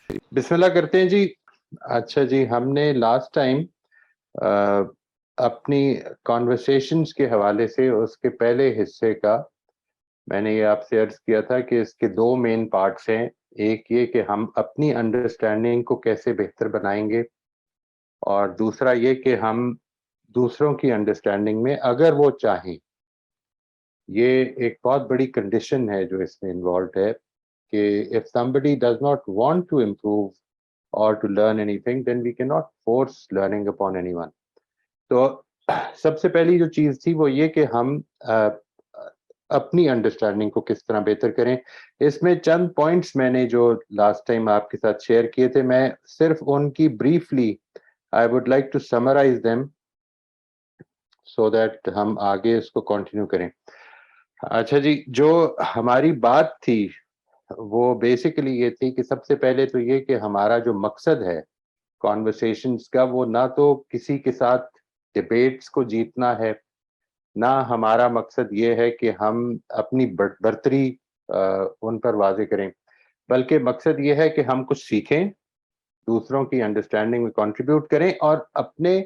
بسم اللہ کرتے ہیں جی. اچھا جی, ہم نے لاسٹ ٹائم اپنی کانورسیشنز کے حوالے سے اس کے پہلے حصے کا میں نے یہ آپ سے عرض کیا تھا کہ اس کے دو مین پارٹس ہیں. ایک یہ کہ ہم اپنی انڈرسٹینڈنگ کو کیسے بہتر بنائیں گے, اور دوسرا یہ کہ ہم دوسروں کی انڈرسٹینڈنگ میں اگر وہ چاہیں, یہ ایک بہت بڑی کنڈیشن ہے جو اس میں انوالوڈ ہے کہ if somebody does not want to improve or to learn anything, then we cannot force learning upon anyone. تو سب سے پہلی جو چیز تھی وہ یہ کہ ہم اپنی انڈرسٹینڈنگ کو کس طرح بہتر کریں. اس میں چند پوائنٹس میں نے جو لاسٹ ٹائم آپ کے ساتھ شیئر کیے تھے, میں صرف ان کی briefly I would like to summarize them so that ہم آگے اس کو کنٹینیو کریں. اچھا جی, جو ہماری بات تھی وہ بیسیکلی یہ تھی کہ سب سے پہلے تو یہ کہ ہمارا جو مقصد ہے کانورسیشنز کا, وہ نہ تو کسی کے ساتھ ڈیبیٹس کو جیتنا ہے, نہ ہمارا مقصد یہ ہے کہ ہم اپنی برتری ان پر واضح کریں, بلکہ مقصد یہ ہے کہ ہم کچھ سیکھیں, دوسروں کی انڈرسٹینڈنگ میں کنٹریبیوٹ کریں اور اپنے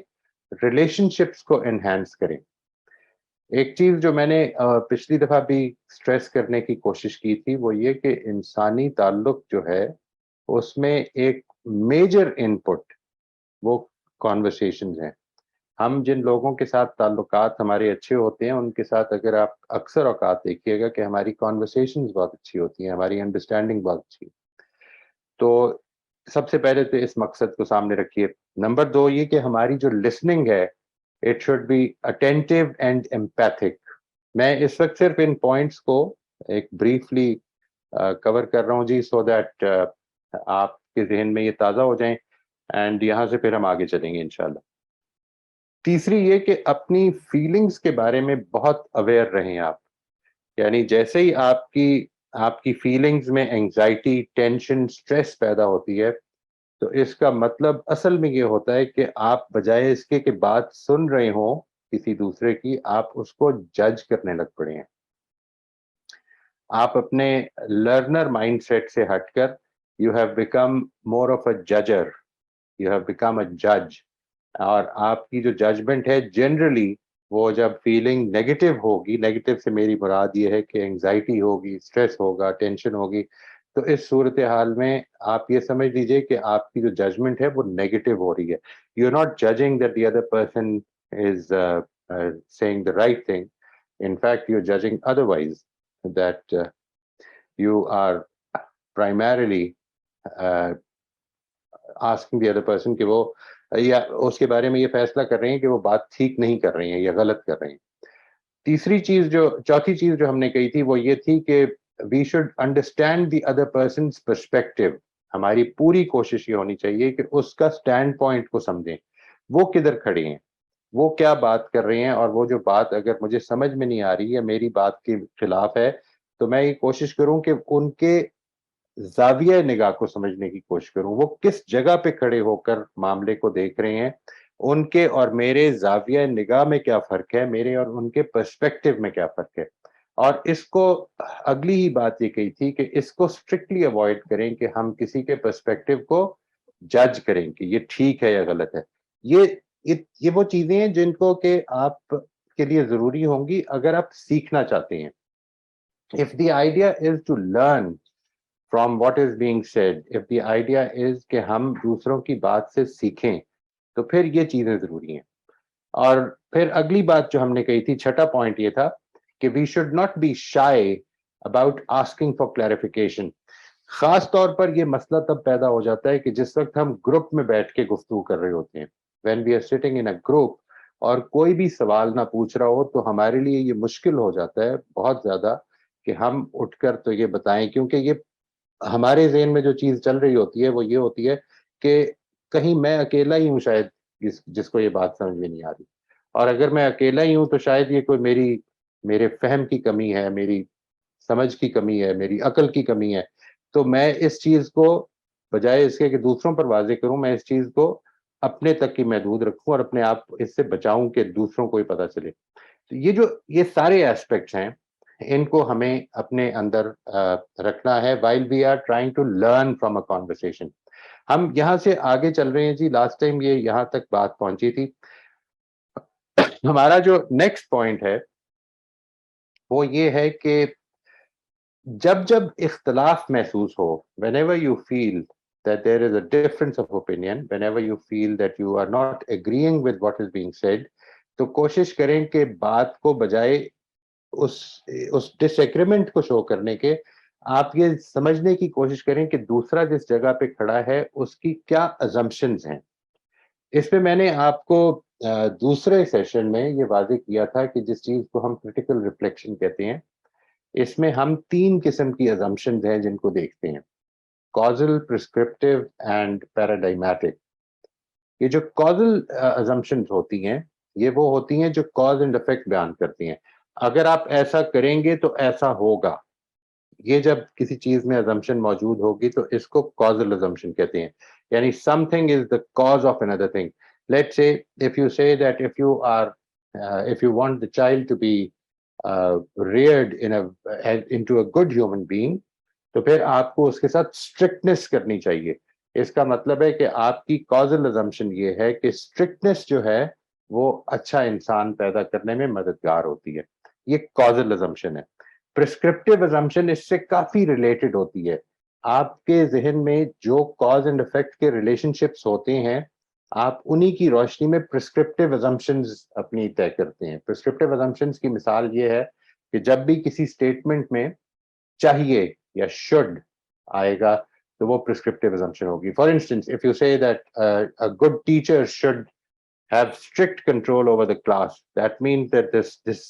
ریلیشن شپس کو انہینس کریں. ایک چیز جو میں نے پچھلی دفعہ بھی سٹریس کرنے کی کوشش کی تھی وہ یہ کہ انسانی تعلق جو ہے اس میں ایک میجر انپٹ وہ کانورسیشنز ہیں. ہم جن لوگوں کے ساتھ تعلقات ہمارے اچھے ہوتے ہیں ان کے ساتھ اگر آپ اکثر اوقات دیکھیے گا کہ ہماری کانورسیشنز بہت اچھی ہوتی ہیں, ہماری انڈرسٹینڈنگ بہت اچھی. تو سب سے پہلے تو اس مقصد کو سامنے رکھیے. نمبر دو یہ کہ ہماری جو لسننگ ہے it should be attentive and empathic. میں اس وقت صرف ان پوائنٹس کو ایک بریفلی کور کر رہا ہوں جی, سو دیٹ آپ کے ذہن میں یہ تازہ ہو جائیں, اینڈ یہاں سے پھر ہم آگے چلیں گے انشاءاللہ. تیسری یہ کہ اپنی فیلنگز کے بارے میں بہت اویئر رہیں آپ. یعنی جیسے ہی آپ کی فیلنگز میں انگزائٹی, ٹینشن, سٹریس پیدا ہوتی ہے تو اس کا مطلب اصل میں یہ ہوتا ہے کہ آپ بجائے اس کے کہ بات سن رہے ہوں کسی دوسرے کی, آپ اس کو جج کرنے لگ پڑے ہیں. آپ اپنے لرنر مائنڈ سیٹ سے ہٹ کر you have become more of a judger, you have become a جج. اور آپ کی جو ججمنٹ ہے جنرلی وہ جب فیلنگ نیگیٹو ہوگی, نیگیٹو سے میری مراد یہ ہے کہ انگزائٹی ہوگی, اسٹریس ہوگا, ٹینشن ہوگی, تو اس صورتحال میں آپ یہ سمجھ لیجئے کہ آپ کی جو ججمنٹ ہے وہ نیگیٹو ہو رہی ہے. You are not judging that the other person is saying the right thing. In fact you are judging otherwise, that you are primarily asking the other person کہ وہ یا اس کے بارے میں یہ فیصلہ کر رہے ہیں کہ وہ بات ٹھیک نہیں کر رہے ہیں یا غلط کر رہے ہیں. چوتھی چیز جو ہم نے کہی تھی وہ یہ تھی کہ we should understand the other person's perspective. ہماری پوری کوشش یہ ہونی چاہیے کہ اس کا سٹینڈ پوائنٹ کو سمجھیں, وہ کدھر کھڑے ہیں, وہ کیا بات کر رہے ہیں, اور وہ جو بات اگر مجھے سمجھ میں نہیں آ رہی یا میری بات کے خلاف ہے تو میں یہ کوشش کروں کہ ان کے زاویہ نگاہ کو سمجھنے کی کوشش کروں, وہ کس جگہ پہ کھڑے ہو کر معاملے کو دیکھ رہے ہیں, ان کے اور میرے زاویہ نگاہ میں کیا فرق ہے, میرے اور ان کے پرسپیکٹو میں کیا فرق ہے. اور اس کو اگلی ہی بات یہ کہی تھی کہ اس کو اسٹرکٹلی اوائڈ کریں کہ ہم کسی کے پرسپیکٹو کو جج کریں کہ یہ ٹھیک ہے یا غلط ہے. یہ وہ چیزیں ہیں جن کو کہ آپ کے لیے ضروری ہوں گی اگر آپ سیکھنا چاہتے ہیں. If the idea is to learn from what is being said, if the idea is کہ ہم دوسروں کی بات سے سیکھیں, تو پھر یہ چیزیں ضروری ہیں. اور پھر اگلی بات جو ہم نے کہی تھی, چھٹا پوائنٹ یہ تھا کہ we should not be shy about asking for clarification. خاص طور پر یہ مسئلہ تب پیدا ہو جاتا ہے کہ جس وقت ہم گروپ میں بیٹھ کے گفتگو کر رہے ہوتے ہیں. when we are sitting in a group اور کوئی بھی سوال نہ پوچھ رہا ہو تو ہمارے لیے یہ مشکل ہو جاتا ہے بہت زیادہ کہ ہم اٹھ کر تو یہ بتائیں, کیونکہ یہ ہمارے ذہن میں جو چیز چل رہی ہوتی ہے وہ یہ ہوتی ہے کہ کہیں میں اکیلا ہی ہوں شاید جس کو یہ بات سمجھ میں نہیں آ رہی, اور اگر میں اکیلا ہی ہوں تو شاید یہ کوئی میرے فہم کی کمی ہے, میری سمجھ کی کمی ہے, میری عقل کی کمی ہے. تو میں اس چیز کو بجائے اس کے کہ دوسروں پر واضح کروں, میں اس چیز کو اپنے تک کی محدود رکھوں اور اپنے آپ اس سے بچاؤں کہ دوسروں کو ہی پتہ چلے. تو یہ سارے ایسپیکٹس ہیں, ان کو ہمیں اپنے اندر رکھنا ہے while we are trying to learn from a conversation. ہم یہاں سے آگے چل رہے ہیں جی. لاسٹ ٹائم یہ یہاں تک بات پہنچی تھی. ہمارا جو نیکسٹ پوائنٹ ہے وہ یہ ہے کہ جب جب اختلاف محسوس ہو, whenever you feel that there is a difference of opinion, whenever you feel that you are not agreeing with what is being said, تو کوشش کریں کہ بات کو بجائے اس ڈس ایگریمنٹ کو شو کرنے کے آپ یہ سمجھنے کی کوشش کریں کہ دوسرا جس جگہ پہ کھڑا ہے اس کی کیا assumptions ہیں. اس پہ میں نے آپ کو دوسرے سیشن میں یہ واضح کیا تھا کہ جس چیز کو ہم کریٹیکل ریفلیکشن کہتے ہیں, اس میں ہم 3 قسم کی assumptions ہیں جن کو دیکھتے ہیں, causal, prescriptive and paradigmatic. یہ جو causal assumptions ہوتی ہیں یہ وہ ہوتی ہیں جو cause and effect بیان کرتی ہیں. اگر آپ ایسا کریں گے تو ایسا ہوگا, یہ جب کسی چیز میں assumption موجود ہوگی تو اس کو causal assumption کہتے ہیں. یعنی something is the cause of another thing. Let's say if you say that if you want the child to be reared into a good human being, تو پھر آپ کو اس کے ساتھ اسٹرکٹنیس کرنی چاہیے. اس کا مطلب ہے کہ آپ کی causal assumption یہ ہے کہ اسٹرکٹنیس جو ہے وہ اچھا انسان پیدا کرنے میں مددگار ہوتی ہے. یہ causal assumption ہے. prescriptive assumption اس سے کافی ریلیٹڈ ہوتی ہے. آپ کے ذہن میں جو cause and effect کے ریلیشن شپس ہوتے ہیں آپ انہی کی روشنی میں prescriptive assumptions اپنی طے کرتے ہیں. prescriptive assumptions کی مثال یہ ہے کہ جب بھی کسی اسٹیٹمنٹ میں چاہیے یا should آئے گا تو وہ prescriptive assumption ہوگی. For instance, if you say that a good teacher should have strict control over the class, that means that this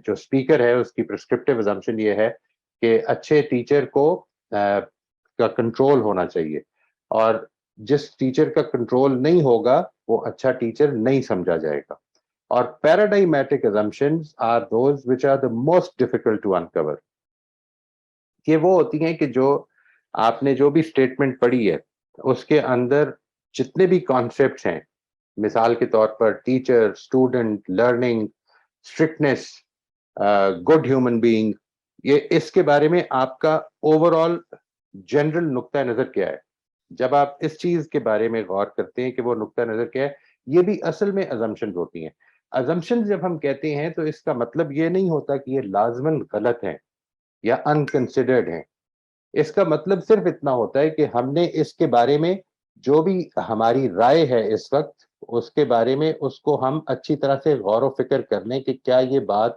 جو speaker ہے اس کی prescriptive assumption یہ ہے کہ اچھے ٹیچر کو کا کنٹرول ہونا چاہیے, اور جس ٹیچر کا کنٹرول نہیں ہوگا وہ اچھا ٹیچر نہیں سمجھا جائے گا. اور paradigmatic assumptions are those which are the most difficult to uncover. یہ وہ ہوتی ہیں کہ جو آپ نے جو بھی اسٹیٹمنٹ پڑھی ہے اس کے اندر جتنے بھی کانسیپٹس ہیں, مثال کے طور پر teacher, student, learning, strictness, good human being, یہ اس کے بارے میں آپ کا اوور آل جنرل نقطہ نظر کیا ہے. جب آپ اس چیز کے بارے میں غور کرتے ہیں کہ وہ نقطہ نظر کیا ہے, یہ بھی اصل میں assumptions ہوتی ہیں. assumptions جب ہم کہتے ہیں تو اس کا مطلب یہ نہیں ہوتا کہ یہ لازماً غلط ہیں یا انکنسیڈرڈ ہیں. اس کا مطلب صرف اتنا ہوتا ہے کہ ہم نے اس کے بارے میں جو بھی ہماری رائے ہے اس وقت اس کے بارے میں اس کو ہم اچھی طرح سے غور و فکر کر لیں کہ کیا یہ بات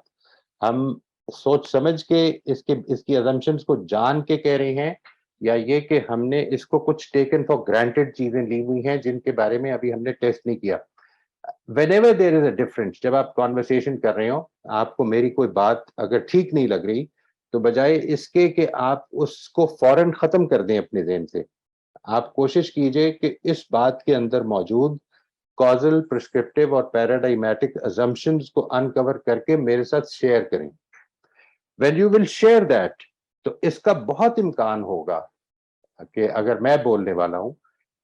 ہم سوچ سمجھ کے اس کی assumptions کو جان کے کہہ رہے ہیں, یا یہ کہ ہم نے اس کو کچھ ٹیکن فار گرانٹیڈ چیزیں لی ہوئی ہیں جن کے بارے میں ابھی ہم نے ٹیسٹ نہیں کیا. whenever there is a difference, جب آپ conversation کر رہے ہو, آپ کو میری کوئی بات اگر ٹھیک نہیں لگ رہی تو بجائے اس کے کہ آپ اس کو فوراً ختم کر دیں اپنے ذہن سے, آپ کوشش کیجئے کہ اس بات کے اندر موجود causal, prescriptive اور paradigmatic assumptions کو uncover کر کے میرے ساتھ شیئر کریں. when you will share that, تو اس کا بہت امکان ہوگا کہ اگر میں بولنے والا ہوں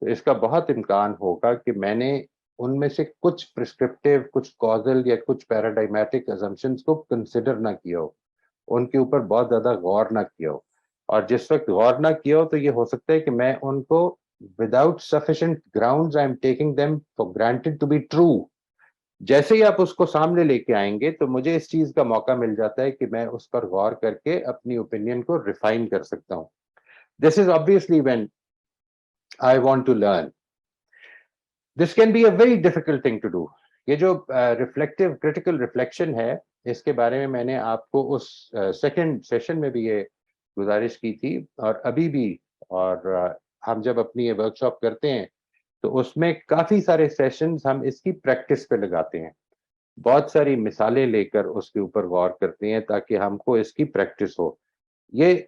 تو اس کا بہت امکان ہوگا کہ میں نے ان میں سے کچھ prescriptive, کچھ causal یا کچھ paradigmatic assumptions کو consider نہ کیا ہو, ان کے اوپر بہت زیادہ غور نہ کیا ہو. اور جس وقت غور نہ کیا ہو تو یہ ہو سکتا ہے کہ میں ان کو without sufficient grounds I am taking them for granted to be true. جیسے ہی آپ اس کو سامنے لے کے آئیں گے تو مجھے اس چیز کا موقع مل جاتا ہے کہ میں اس پر غور کر کے اپنی اوپینین کو ریفائن کر سکتا ہوں. This is obviously when I want to learn. This can be a very difficult thing to do. یہ جو reflective critical reflection ہے اس کے بارے میں نے آپ کو اس سیکنڈ سیشن میں بھی یہ گزارش کی تھی اور ابھی بھی, اور ہم جب اپنی یہ ورک شاپ کرتے ہیں تو اس میں کافی سارے سیشنز ہم اس کی پریکٹس پہ لگاتے ہیں, بہت ساری مثالیں لے کر اس کے اوپر غور کرتے ہیں تاکہ ہم کو اس کی پریکٹس ہو. یہ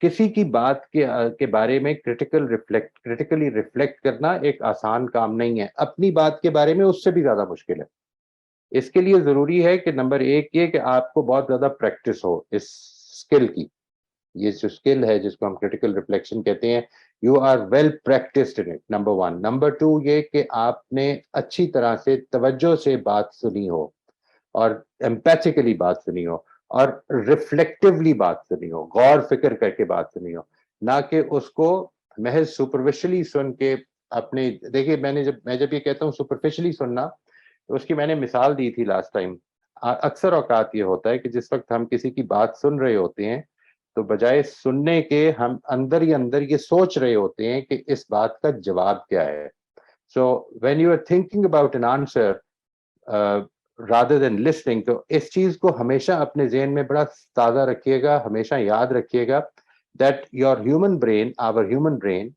کسی کی بات کے بارے میں کریٹیکلی ریفلیکٹ کرنا ایک آسان کام نہیں ہے, اپنی بات کے بارے میں اس سے بھی زیادہ مشکل ہے. اس کے لیے ضروری ہے کہ نمبر 1 یہ کہ آپ کو بہت زیادہ پریکٹس ہو اس اسکل کی. یہ جو اسکل ہے جس کو ہم کریٹیکل ریفلیکشن کہتے ہیں, you are well practised in it, number 1. Number 2 یہ کہ آپ نے اچھی طرح سے توجہ سے بات سنی ہو اور ایمپیتھیکلی بات سنی ہو اور ریفلیکٹیولی بات سنی ہو, غور فکر کر کے بات سنی ہو, نہ کہ اس کو محض سپرویشلی سن کے اپنے دیکھیے میں جب یہ کہتا ہوں سپرفیشلی سننا، تو اس کی میں نے مثال دی تھی لاسٹ ٹائم. اکثر اوقات یہ ہوتا ہے کہ جس وقت ہم کسی کی بات سن رہے ہوتے ہیں تو بجائے سننے کے ہم اندر ہی اندر یہ سوچ رہے ہوتے ہیں کہ اس بات کا جواب کیا ہے. So when you are thinking about an answer rather than listening, تو اس چیز کو ہمیشہ اپنے ذہن میں بڑا تازہ رکھیے گا، ہمیشہ یاد رکھیے گا that your human brain, our human brain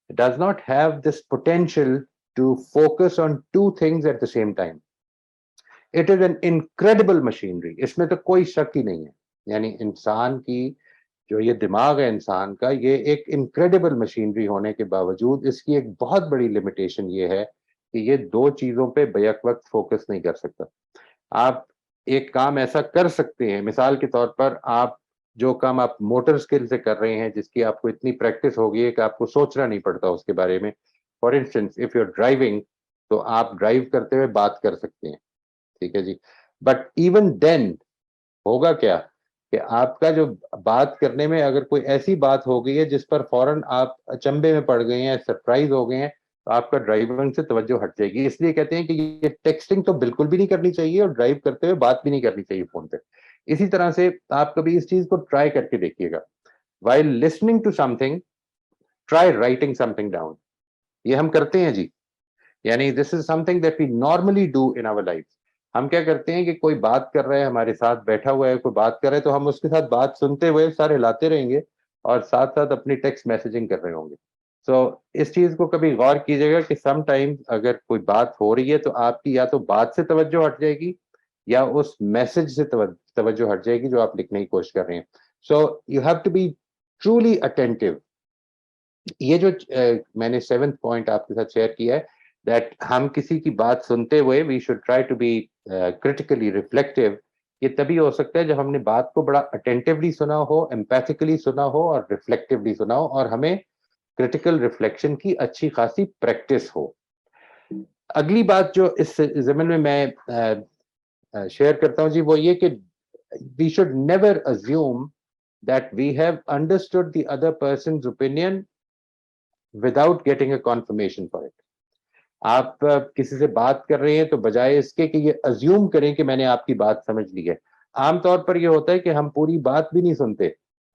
does not have this potential to focus on two things at the same time. It is an incredible machinery. اس میں تو کوئی شک ہی نہیں ہے. یعنی انسان کی جو یہ دماغ ہے انسان کا، یہ ایک انکریڈیبل مشینری ہونے کے باوجود اس کی ایک بہت بڑی لمیٹیشن یہ ہے کہ یہ دو چیزوں پہ بیک وقت فوکس نہیں کر سکتا. آپ ایک کام ایسا کر سکتے ہیں، مثال کے طور پر آپ جو کام آپ موٹر اسکل سے کر رہے ہیں، جس کی آپ کو اتنی پریکٹس ہوگی ہے کہ آپ کو سوچنا نہیں پڑتا اس کے بارے میں. For instance if you are driving, تو آپ ڈرائیو کرتے ہوئے بات کر سکتے ہیں، ٹھیک ہے جی. بٹ ایون دین ہوگا کیا کہ آپ کا جو بات کرنے میں اگر کوئی ایسی بات ہو گئی ہے جس پر فوراً آپ اچنبے میں پڑ گئے ہیں، سرپرائز ہو گئے ہیں، تو آپ کا ڈرائیونگ سے توجہ ہٹ جائے گی. اس لیے کہتے ہیں کہ یہ ٹیکسٹنگ تو بالکل بھی نہیں کرنی چاہیے اور ڈرائیو کرتے ہوئے بات بھی نہیں کرنی چاہیے فون پہ. اسی طرح سے آپ کبھی اس چیز کو ٹرائی کر کے دیکھیے گا. while listening to something, try writing something down. یہ ہم کرتے ہیں جی. یعنی this is something that we normally do in our lives. ہم کیا کرتے ہیں کہ کوئی بات کر رہا ہے ہمارے ساتھ بیٹھا ہوا ہے، کوئی بات کر رہا ہے تو ہم اس کے ساتھ بات سنتے ہوئے سارے ہلاتے رہیں گے اور ساتھ ساتھ اپنی ٹیکسٹ میسجنگ کر رہے ہوں گے. سو اس چیز کو کبھی غور کیجیے گا کہ سم ٹائم اگر کوئی بات ہو رہی ہے تو آپ کی یا تو بات سے توجہ ہٹ جائے گی یا اس میسج سے توجہ ہٹ جائے گی جو آپ لکھنے کی کوشش کر رہے ہیں. So you have to be truly attentive. یہ جو میں نے 7th پوائنٹ آپ کے ساتھ شیئر کیا ہے، دیٹ ہم کسی کی بات سنتے ہوئے we should try to be critically reflective. یہ تبھی ہو سکتا ہے جب ہم نے بات کو بڑا اٹینٹیولی سنا ہو، ایمپیتھیکلی سنا ہو اور ریفلیکٹیولی سنا ہو، اور ہمیں کریٹیکل ریفلیکشن کی اچھی خاصی پریکٹس ہو. اگلی بات جو اس ضمن میں شیئر کرتا ہوں جی، وہ یہ کہ we should never assume that we have understood the other person's opinion without getting a confirmation for it. آپ کسی سے بات کر رہے ہیں تو بجائے اس کے کہ یہ ازیوم کریں کہ میں نے آپ کی بات سمجھ لی ہے. عام طور پر یہ ہوتا ہے کہ ہم پوری بات بھی نہیں سنتے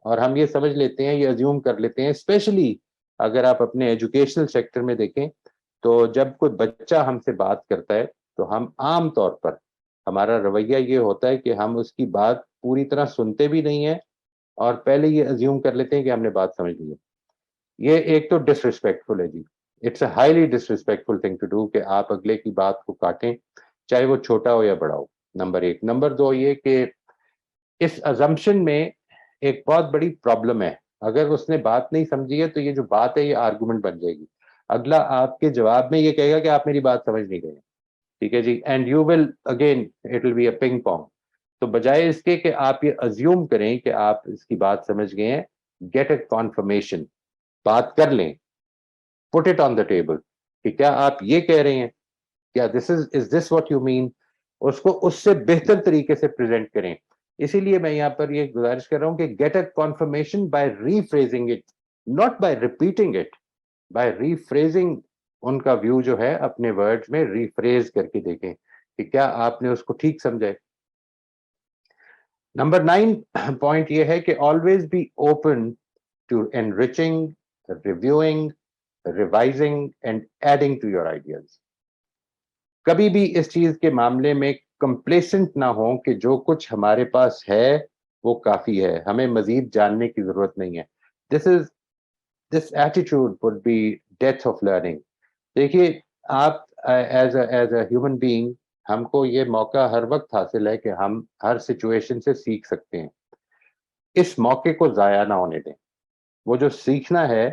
اور ہم یہ سمجھ لیتے ہیں، یہ ازیوم کر لیتے ہیں. اسپیشلی اگر آپ اپنے ایجوکیشنل سیکٹر میں دیکھیں تو جب کوئی بچہ ہم سے بات کرتا ہے تو ہم عام طور پر ہمارا رویہ یہ ہوتا ہے کہ ہم اس کی بات پوری طرح سنتے بھی نہیں ہیں اور پہلے یہ ازیوم کر لیتے ہیں کہ ہم نے بات سمجھ لی ہے. یہ ایک تو ڈس ریسپیکٹفل ہے جی. It's a highly disrespectful thing to do کہ آپ اگلے کی بات کو کاٹیں، چاہے وہ چھوٹا ہو یا بڑا ہو. نمبر 1. نمبر 2 یہ کہ اس ازمپشن میں ایک بہت بڑی پرابلم ہے. اگر اس نے بات نہیں سمجھی ہے تو یہ جو بات ہے یہ آرگومنٹ بن جائے گی. اگلا آپ کے جواب میں یہ کہے گا کہ آپ میری بات سمجھ نہیں گئے، ٹھیک ہے جی. And you will again it will be a ping pong. تو بجائے اس کے کہ آپ یہ ازیوم کریں کہ آپ اس کی بات سمجھ گئے ہیں، گیٹ اے کنفرمیشن. بات کر لیں، put it on the table کہ کیا آپ یہ کہہ رہے ہیں، کیا از دس واٹ یو مین. اس کو اس سے بہتر طریقے سے پریزنٹ کریں. اسی لیے میں یہاں پر یہ گزارش کر رہا ہوں کہ get a confirmation by rephrasing it, not by repeating it, by rephrasing. ان کا ویو جو ہے اپنے ورڈز میں ری فریز کر کے دیکھیں کہ کیا آپ نے اس کو ٹھیک سمجھا. نمبر 9 پوائنٹ یہ ہے کہ always be open to enriching, reviewing, revising and adding to your ideas. کبھی بھی اس چیز کے معاملے میں کمپلیسنٹ نہ ہوں کہ جو کچھ ہمارے پاس ہے وہ کافی ہے، ہمیں مزید جاننے کی ضرورت نہیں ہے. This attitude would be death of learning. دیکھیے آپ ایز اے ہیومن بینگ، ہم کو یہ موقع ہر وقت حاصل ہے کہ ہم ہر سچویشن سے سیکھ سکتے ہیں. اس موقع کو ضائع نہ ہونے دیں. وہ جو سیکھنا ہے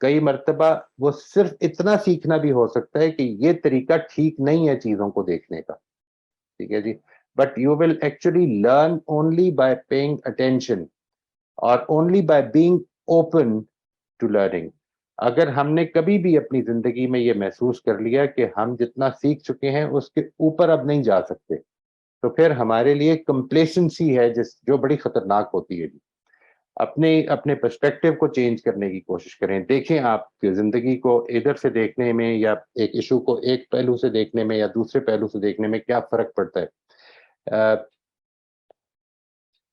کئی مرتبہ وہ صرف اتنا سیکھنا بھی ہو سکتا ہے کہ یہ طریقہ ٹھیک نہیں ہے چیزوں کو دیکھنے کا، ٹھیک ہے جی. But you will actually learn only by paying attention اور only by being open to learning. اگر ہم نے کبھی بھی اپنی زندگی میں یہ محسوس کر لیا کہ ہم جتنا سیکھ چکے ہیں اس کے اوپر اب نہیں جا سکتے، تو پھر ہمارے لیے کمپلیسنسی ہے جو بڑی خطرناک ہوتی ہے. اپنے پرسپیکٹو کو چینج کرنے کی کوشش کریں. دیکھیں آپ زندگی کو ادھر سے دیکھنے میں یا ایک ایشو کو ایک پہلو سے دیکھنے میں یا دوسرے پہلو سے دیکھنے میں کیا فرق پڑتا ہے.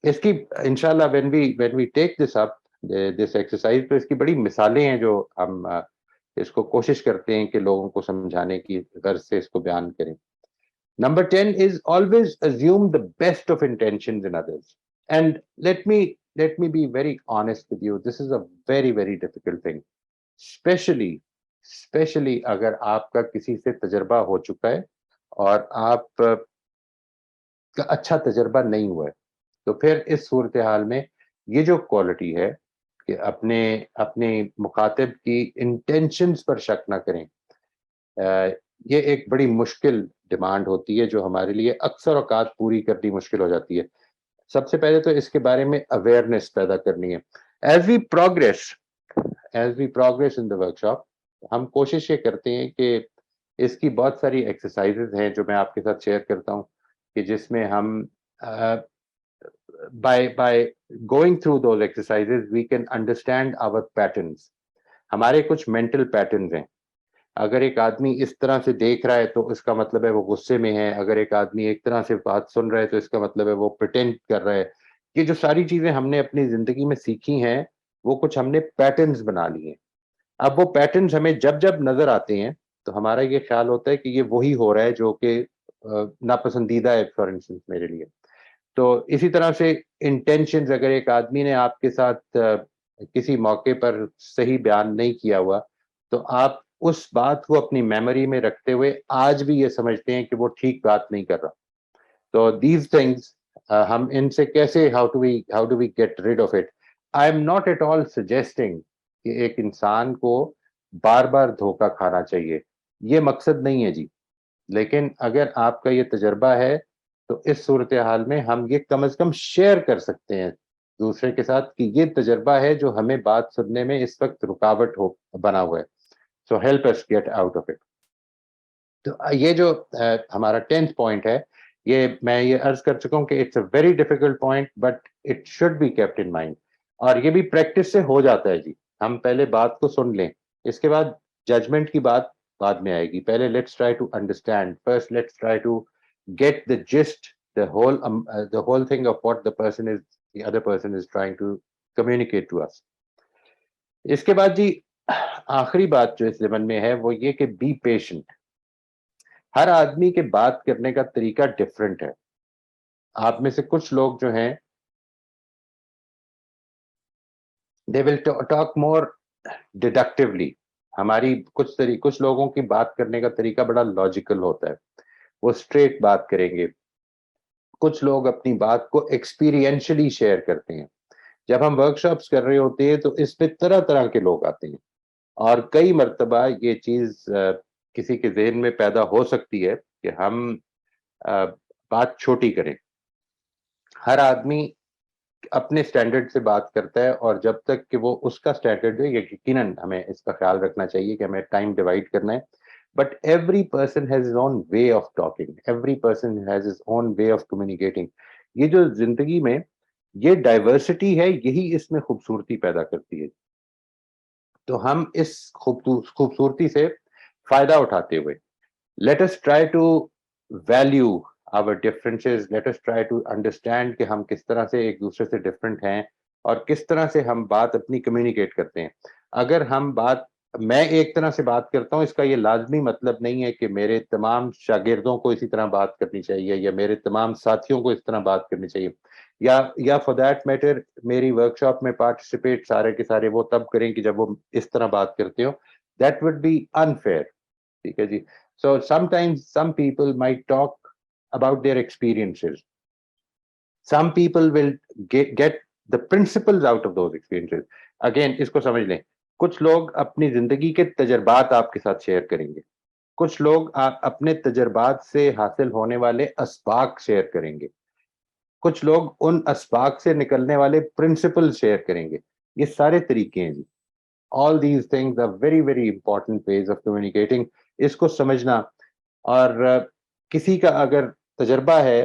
اس کی انشاءاللہ when we take this up this exercise تو اس کی بڑی مثالیں ہیں جو ہم اس کو کوشش کرتے ہیں کہ لوگوں کو سمجھانے کی غرض سے اس کو بیان کریں. Number 10 is always assume the best of intentions in others. And let me be very honest with you. This is a very, very difficult thing. Especially اگر آپ کا کسی سے تجربہ ہو چکا ہے اور آپ کا اچھا تجربہ نہیں ہوا ہے, تو پھر اس صورتحال میں یہ جو کوالٹی ہے کہ اپنے مخاطب کی انٹینشنز پر شک نہ کریں, یہ ایک بڑی مشکل ڈیمانڈ ہوتی ہے جو ہمارے لیے اکثر اوقات پوری کرنی مشکل ہو جاتی ہے. سب سے پہلے تو اس کے بارے میں اویئرنیس پیدا کرنی ہے. As we progress in the workshop ہم کوشش یہ کرتے ہیں کہ اس کی بہت ساری ایکسرسائزز ہیں جو میں آپ کے ساتھ شیئر کرتا ہوں کہ جس میں ہم by going through those exercises we can understand our patterns. ہمارے کچھ مینٹل پیٹرنز ہیں. اگر ایک آدمی اس طرح سے دیکھ رہا ہے تو اس کا مطلب ہے وہ غصے میں ہے. اگر ایک آدمی ایک طرح سے بات سن رہا ہے تو اس کا مطلب ہے وہ پریٹینڈ کر رہا ہے. یہ جو ساری چیزیں ہم نے اپنی زندگی میں سیکھی ہیں وہ کچھ ہم نے پیٹرنز بنا لی ہیں. اب وہ پیٹرنز ہمیں جب نظر آتے ہیں تو ہمارا یہ خیال ہوتا ہے کہ یہ وہی ہو رہا ہے جو کہ ناپسندیدہ ہے فار انسٹنس میرے لیے. تو اسی طرح سے انٹینشنز, اگر ایک آدمی نے آپ کے ساتھ کسی موقع پر صحیح بیان نہیں کیا ہوا تو آپ اس بات کو اپنی میموری میں رکھتے ہوئے آج بھی یہ سمجھتے ہیں کہ وہ ٹھیک بات نہیں کر رہا. تو دیز تھنگز ہم ان سے کیسے how do we get rid of it. I am not at all suggesting کہ ایک انسان کو بار بار دھوکہ کھانا چاہیے, یہ مقصد نہیں ہے جی. لیکن اگر آپ کا یہ تجربہ ہے تو اس صورتحال میں ہم یہ کم از کم شیئر کر سکتے ہیں دوسرے کے ساتھ کہ یہ تجربہ ہے جو ہمیں بات سننے میں اس وقت رکاوٹ بنا ہوا ہے. So help us get out of it. تو یہ جو ہمارا 10th پوائنٹ ہے, یہ میں یہ عرض کر چکا ہوں کہ it's a very difficult point but it should be kept in mind. اور یہ بھی پریکٹس سے ہو جاتا ہے جی. ہم پہلے بات کو سن لیں, اس کے بعد ججمنٹ کی بات بعد میں آئے گی. پہلے let's try to understand, first let's try to get the gist, the whole thing of what the other person is trying to communicate to us. اس کے بعد جی آخری بات جو اس ضمن میں ہے وہ یہ کہ بی پیشنٹ. ہر آدمی کے بات کرنے کا طریقہ ڈفرینٹ ہے. آپ میں سے کچھ لوگ جو ہیں they will talk more deductively. ہماری کچھ لوگوں کی بات کرنے کا طریقہ بڑا لاجیکل ہوتا ہے, وہ اسٹریٹ بات کریں گے. کچھ لوگ اپنی بات کو ایکسپیرینشلی شیئر کرتے ہیں. جب ہم ورک شاپس کر رہے ہوتے ہیں تو اس پہ طرح کے لوگ آتے ہیں اور کئی مرتبہ یہ چیز کسی کے ذہن میں پیدا ہو سکتی ہے کہ ہم بات چھوٹی کریں. ہر آدمی اپنے سٹینڈرڈ سے بات کرتا ہے اور جب تک کہ وہ اس کا سٹینڈرڈ ہے یقیناً ہمیں اس کا خیال رکھنا چاہیے کہ ہمیں ٹائم ڈیوائڈ کرنا ہے. But every person has his own way of talking, every person has his own way of communicating. یہ جو زندگی میں یہ ڈائیورسٹی ہے یہی اس میں خوبصورتی پیدا کرتی ہے. تو ہم اس خوبصورتی سے فائدہ اٹھاتے ہوئے let us try to value our differences, let us try to understand کہ ہم کس طرح سے ایک دوسرے سے ڈفرینٹ ہیں اور کس طرح سے ہم بات اپنی کمیونیکیٹ کرتے ہیں. اگر میں ایک طرح سے بات کرتا ہوں اس کا یہ لازمی مطلب نہیں ہے کہ میرے تمام شاگردوں کو اسی طرح بات کرنی چاہیے یا میرے تمام ساتھیوں کو اس طرح بات کرنی چاہیے یا فار دیٹ میٹر میری ورک شاپ میں پارٹیسپیٹ سارے کے سارے وہ تب کریں کہ جب وہ اس طرح بات کرتے ہو. That would be unfair. ٹھیک ہے جی. So sometimes some people might talk about their experiences. Some people will get the principles out of those experiences. Again, اس کو سمجھ لیں, کچھ لوگ اپنی زندگی کے تجربات آپ کے ساتھ شیئر کریں گے, کچھ لوگ اپنے تجربات سے حاصل ہونے والے اسباق شیئر کریں گے, کچھ لوگ ان اسباق سے نکلنے والے پرنسپل شیئر کریں گے. یہ سارے طریقے ہیں جی. All these things are very, very important ways of communicating. اس کو سمجھنا, اور کسی کا اگر تجربہ ہے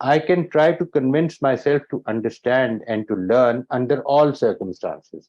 I can try to convince myself to understand and to learn under all circumstances.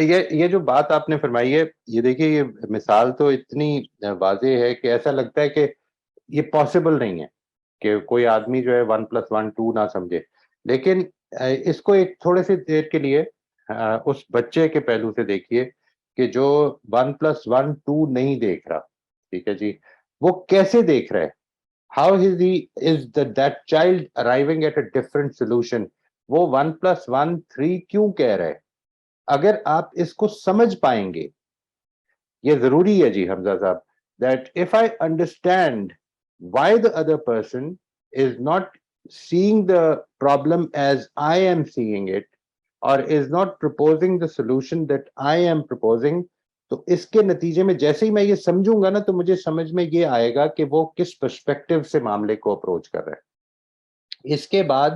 یہ جو بات آپ نے فرمائی ہے، یہ دیکھیے یہ مثال تو اتنی واضح ہے کہ ایسا لگتا ہے کہ یہ پاسبل نہیں ہے کہ کوئی آدمی جو ہے 1+1 2 نہ سمجھے. لیکن اس کو ایک تھوڑے سے دیر کے لیے اس بچے کے پہلو سے دیکھیے کہ جو 1+1 2 نہیں دیکھ رہا، ٹھیک ہے جی، وہ کیسے دیکھ رہا ہے. How is that child arriving at a different solution. وہ 1+1 3 کیوں کہہ رہا ہے؟ اگر آپ اس کو سمجھ پائیں گے، یہ ضروری ہے جی حمزہ صاحب، that if I understand why the other person is not seeing the problem as I am seeing it, or is not proposing the solution that I am proposing, تو اس کے نتیجے میں جیسے ہی میں یہ سمجھوں گا نا تو مجھے سمجھ میں یہ آئے گا کہ وہ کس پرسپیکٹو سے معاملے کو اپروچ کر رہا ہے. اس کے بعد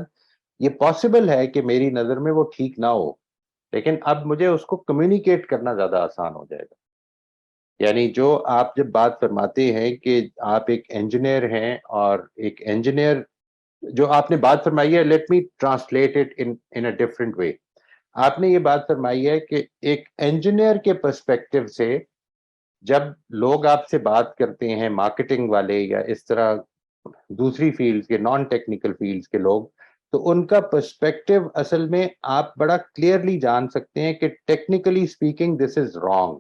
یہ پاسبل ہے کہ میری نظر میں وہ ٹھیک نہ ہو، لیکن اب مجھے اس کو کمیونیکیٹ کرنا زیادہ آسان ہو جائے گا. یعنی جو آپ جب بات فرماتے ہیں کہ آپ ایک انجینئر ہیں، اور ایک انجینئر جو آپ نے بات فرمائی ہے، let me translate it in a different way. آپ نے یہ بات فرمائی ہے کہ ایک انجینئر کے پرسپیکٹو سے جب لوگ آپ سے بات کرتے ہیں، مارکیٹنگ والے یا اس طرح دوسری فیلڈ کے نان ٹیکنیکل فیلڈ کے لوگ، تو ان کا پرسپیکٹو اصل میں آپ بڑا کلیئرلی جان سکتے ہیں کہ technically speaking this is wrong.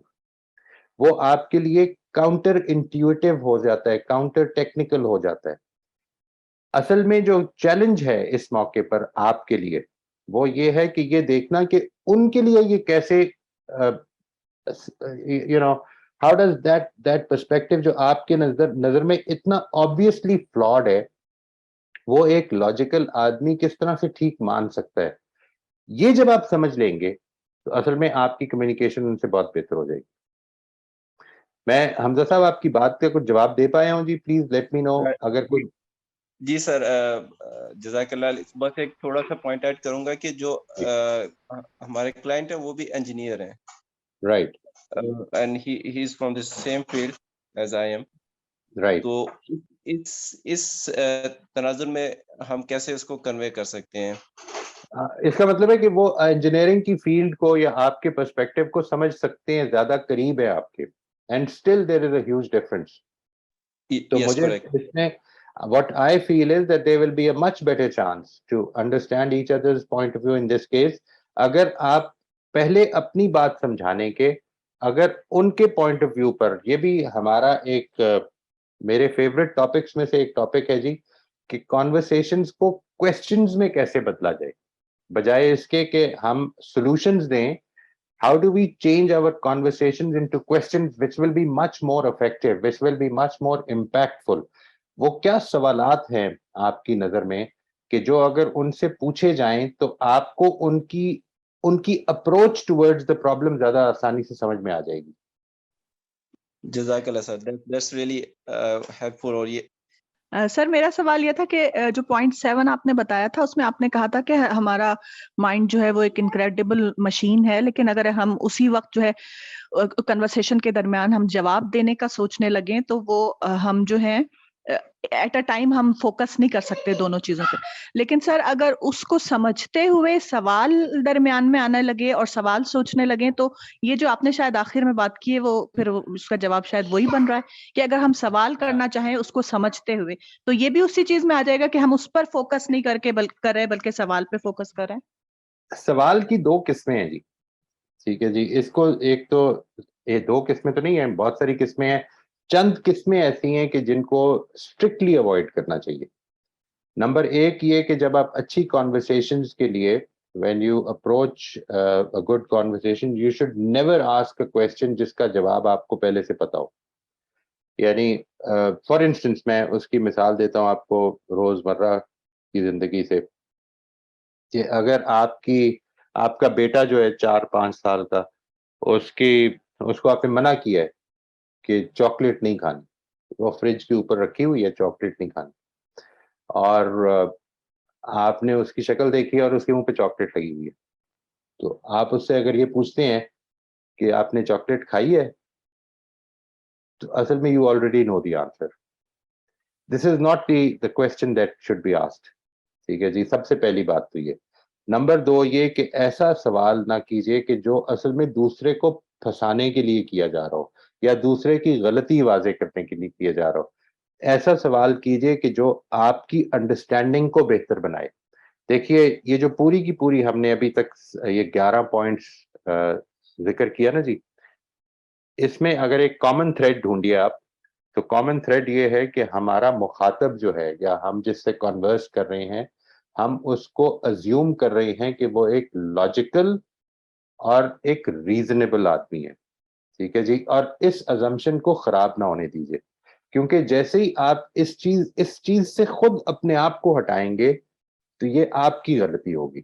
وہ آپ کے لیے کاؤنٹر انٹیوٹیو ہو جاتا ہے، کاؤنٹر ٹیکنیکل ہو جاتا ہے. اصل میں جو چیلنج ہے اس موقع پر آپ کے لیے وہ یہ ہے کہ یہ دیکھنا کہ ان کے لیے یہ کیسے ہاؤ ڈز دیٹ پرسپیکٹو جو آپ کے نظر میں اتنا آبویسلی فلاڈ ہے، وہ ایک لاجیکل آدمی کس طرح سے ٹھیک مان سکتا ہے. یہ جب آپ سمجھ لیں گے تو اصل میں آپ کی کمیونیکیشن ان سے بہت بہتر ہو جائے گی. میں حمزہ صاحب آپ کی بات کا کچھ جواب دے پایا ہوں جی؟ پلیز لیٹ می نو اگر کوئی. جی سر، جزاک اللہ. بس ایک تھوڑا سا پوائنٹ ایڈ کروں گا کہ جو ہمارے کلائنٹ ہیں وہ بھی انجینئر ہیں. Right. And he is from the same field as I am. Right. تو اس تناظر میں ہم کیسے اس کو کنوے کر سکتے ہیں؟ اس کا مطلب ہے کہ وہ انجینئرنگ کی فیلڈ کو یا آپ کے پرسپیکٹو کو سمجھ سکتے ہیں، زیادہ قریب ہے آپ کے، and still there is a huge difference. تو مجھے اس میں what I feel is that there will be a much better chance to understand each other's point of view in this case اگر آپ پہلے اپنی بات سمجھانے کے، اگر ان کے پوائنٹ آف ویو پر. یہ بھی ہمارا ایک میرے فیوریٹ ٹاپکس میں سے ایک ٹاپک ہے جی، کہ کانورسیشنز کو کوسچنز میں کیسے بدلا جائے، بجائے اس کے کہ ہم سولوشنز دیں. How do we change our conversations into questions which will be much more effective, which will be much more impactful? وہ کیا سوالات ہیں آپ کی نظر میں کہ جو اگر ان سے پوچھے جائیں تو آپ کو ان کی اپروچ ٹورڈز دا پرابلم زیادہ آسانی سے سمجھ میں آ جائے گی. جزاک اللہ سر، دیٹس ریئلی ہیلپ فل. اور یہ سر میرا سوال یہ تھا کہ جو پوائنٹ 7 آپ نے بتایا تھا اس میں آپ نے کہا تھا کہ ہمارا مائنڈ جو ہے وہ ایک انکریڈیبل مشین ہے، لیکن اگر ہم اسی وقت جو ہے کنورسیشن کے درمیان ہم جواب دینے کا سوچنے لگیں تو وہ ہم جو ہے ایٹ اے ٹائم ہم فوکس نہیں کر سکتے دونوں چیزوں پہ. لیکن سر اگر اس کو سمجھتے ہوئے سوال درمیان میں آنے لگے اور سوال سوچنے لگیں تو یہ جو آپ نے شاید آخر میں بات کی ہے وہ پھر اس کا جواب شاید وہی بن رہا ہے کہ اگر ہم سوال کرنا چاہیں اس کو سمجھتے ہوئے تو یہ بھی اسی چیز میں آ جائے گا کہ ہم اس پر فوکس نہیں کر کے کریں بلکہ سوال پہ فوکس کریں. سوال کی دو قسمیں ہیں جی، ٹھیک ہے جی. اس کو ایک تو یہ دو قسمیں تو نہیں ہیں، بہت ساری قسمیں ہیں. چند قسمیں ایسی ہیں کہ جن کو اسٹرکٹلی اوائڈ کرنا چاہیے. نمبر ایک یہ کہ جب آپ اچھی کانورسیشنز کے لیے when you approach a good conversation you should never ask a question جس کا جواب آپ کو پہلے سے پتا ہو. یعنی فار انسٹنس میں اس کی مثال دیتا ہوں آپ کو روزمرہ کی زندگی سے، کہ اگر آپ کا بیٹا جو ہے 4-5 سال کا، اس کو آپ نے منع کیا ہے کہ چاکلیٹ نہیں کھانی، وہ فریج کے اوپر رکھی ہوئی ہے چاکلیٹ نہیں کھانی، اور آپ نے اس کی شکل دیکھی اور اس کے منہ پہ چاکلیٹ لگی ہوئی ہے، تو آپ اس سے اگر یہ پوچھتے ہیں کہ آپ نے چاکلیٹ کھائی ہے، تو اصل میں you already know the answer. This is not the question that should be asked. ٹھیک ہے جی، سب سے پہلی بات تو یہ. نمبر 2 یہ کہ ایسا سوال نہ کیجئے کہ جو اصل میں دوسرے کو پھنسانے کے لیے کیا جا رہا ہو یا دوسرے کی غلطی واضح کرنے کے لیے کیا جا رہا ہو. ایسا سوال کیجئے کہ جو آپ کی انڈرسٹینڈنگ کو بہتر بنائے. دیکھیے یہ جو پوری کی پوری ہم نے ابھی تک یہ 11 پوائنٹس ذکر کیا نا جی، اس میں اگر ایک کامن تھریڈ ڈھونڈیے آپ، تو کامن تھریڈ یہ ہے کہ ہمارا مخاطب جو ہے یا ہم جس سے کنورس کر رہے ہیں، ہم اس کو ازیوم کر رہے ہیں کہ وہ ایک لاجیکل اور ایک ریزنیبل آدمی ہے. ٹھیک ہے جی، اور اس ازمپشن کو خراب نہ ہونے دیجیے، کیونکہ جیسے ہی آپ اس چیز سے خود اپنے آپ کو ہٹائیں گے تو یہ آپ کی غلطی ہوگی.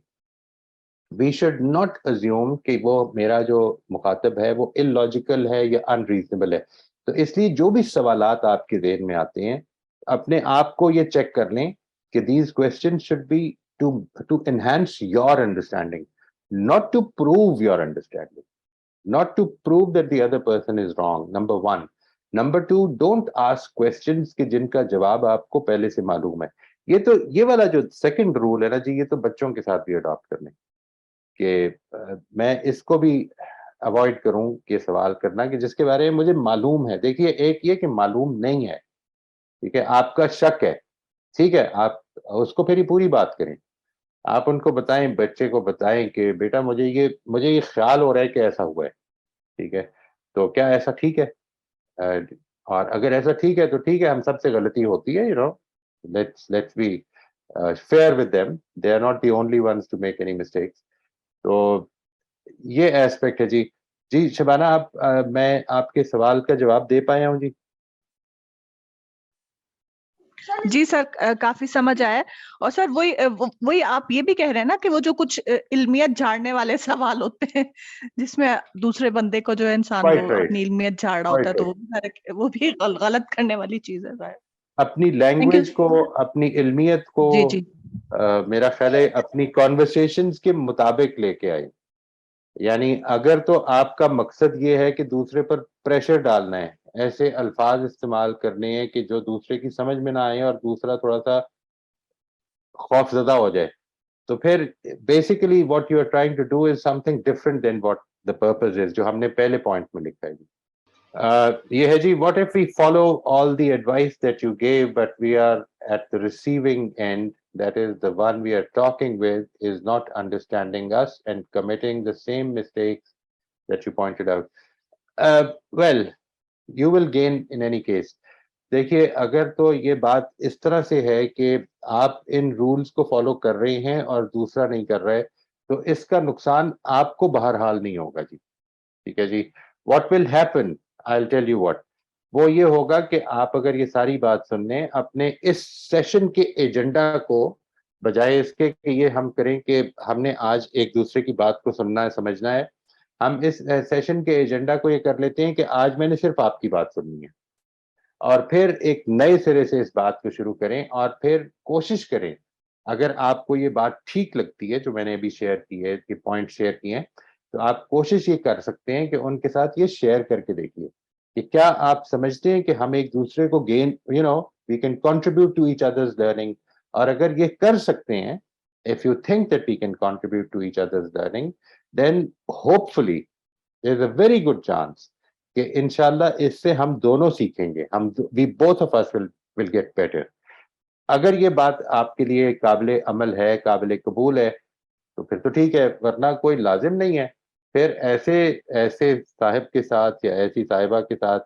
وی شوڈ ناٹ ازیوم کہ وہ میرا جو مخاطب ہے وہ ان لاجیکل ہے یا ان ریزنیبل ہے. تو اس لیے جو بھی سوالات آپ کے ذہن میں آتے ہیں، اپنے آپ کو یہ چیک کر لیں کہ these question should be to enhance your understanding, not to prove your understanding, not to prove that the other person is wrong, number 1. Number 2, don't ask questions کہ جن کا جواب آپ کو پہلے سے معلوم ہے. یہ والا جو سیکنڈ رول ہے نا جی، یہ تو بچوں کے ساتھ بھی اڈاپٹ کرنے کہ میں اس کو بھی اوائڈ کروں کہ سوال کرنا کہ جس کے بارے میں مجھے معلوم ہے. دیکھیے ایک یہ کہ معلوم نہیں ہے، ٹھیک ہے، آپ کا شک ہے، ٹھیک ہے، آپ اس کو پھر ہی پوری بات کریں. آپ ان کو بتائیں، بچے کو بتائیں کہ بیٹا مجھے یہ خیال ہو رہا ہے کہ ایسا ہوا ہے، ٹھیک ہے، تو کیا ایسا ٹھیک ہے؟ اور اگر ایسا ٹھیک ہے تو ٹھیک ہے، ہم سب سے غلطی ہوتی ہے، let's be fair with them, they are not the only ones to make any mistakes. تو یہ ایسپیکٹ ہے جی. جی شبانہ، میں آپ کے سوال کا جواب دے پایا ہوں جی؟ جی سر، کافی سمجھ آیا. اور سر وہی آپ یہ بھی کہہ رہے ہیں نا کہ وہ جو کچھ علمیت جھاڑنے والے سوال ہوتے ہیں جس میں دوسرے بندے کو جو ہے انسان وہ اپنی علمیت جھاڑ رہا ہوتا ہے، تو وہ بھی غلط کرنے والی چیز ہے سر. اپنی لینگویج کو، اپنی علمیت کو، جی میرا خیال ہے اپنی کانورسیشنز کے مطابق لے کے آئے. یعنی اگر تو آپ کا مقصد یہ ہے کہ دوسرے پر پریشر ڈالنا ہے، ایسے الفاظ استعمال کرنے ہیں کہ جو دوسرے کی سمجھ میں نہ آئے اور دوسرا تھوڑا سا خوف زدہ ہو جائے، تو پھر basically what you are trying to do is something different than what the purpose is, جو ہم نے پہلے پوائنٹ میں لکھا ہے. یہ ہے جی، what if we follow all the advice that you give but we are at the receiving end, that is the one we are talking with is not understanding us and committing the same mistakes that you pointed out. Well, you will gain in any case. دیکھیے اگر تو یہ بات اس طرح سے ہے کہ آپ ان رولز کو فالو کر رہے ہیں اور دوسرا نہیں کر رہے، تو اس کا نقصان آپ کو بہرحال نہیں ہوگا جی. ٹھیک ہے جی. What will happen, I will tell you what, وہ یہ ہوگا کہ آپ اگر یہ ساری بات سن لیں، اپنے اس سیشن کے ایجنڈا کو بجائے اس کے کہ یہ ہم کریں کہ ہم نے آج ایک دوسرے کی بات کو سننا ہے، سمجھنا ہے، ہم اس سیشن کے ایجنڈا کو یہ کر لیتے ہیں کہ آج میں نے صرف آپ کی بات سننی ہے، اور پھر ایک نئے سرے سے اس بات کو شروع کریں، اور پھر کوشش کریں اگر آپ کو یہ بات ٹھیک لگتی ہے جو میں نے ابھی شیئر کی ہے، کہ پوائنٹ شیئر کیے ہیں، تو آپ کوشش یہ کر سکتے ہیں کہ ان کے ساتھ یہ شیئر کر کے دیکھیے کہ کیا آپ سمجھتے ہیں کہ ہم ایک دوسرے کو again we can contribute to each others learning. اور اگر یہ کر سکتے ہیں، if you think that we can contribute to each other's learning, then hopefully there's a very good chance کہ انشاءاللہ اس سے ہم دونوں سیکھیں گے، we both of us will get better. اگر یہ بات آپ کے لیے قابل عمل ہے، قابل قبول ہے، تو پھر تو ٹھیک ہے، ورنہ کوئی لازم نہیں ہے. پھر ایسے صاحب کے ساتھ یا ایسی صاحبہ کے ساتھ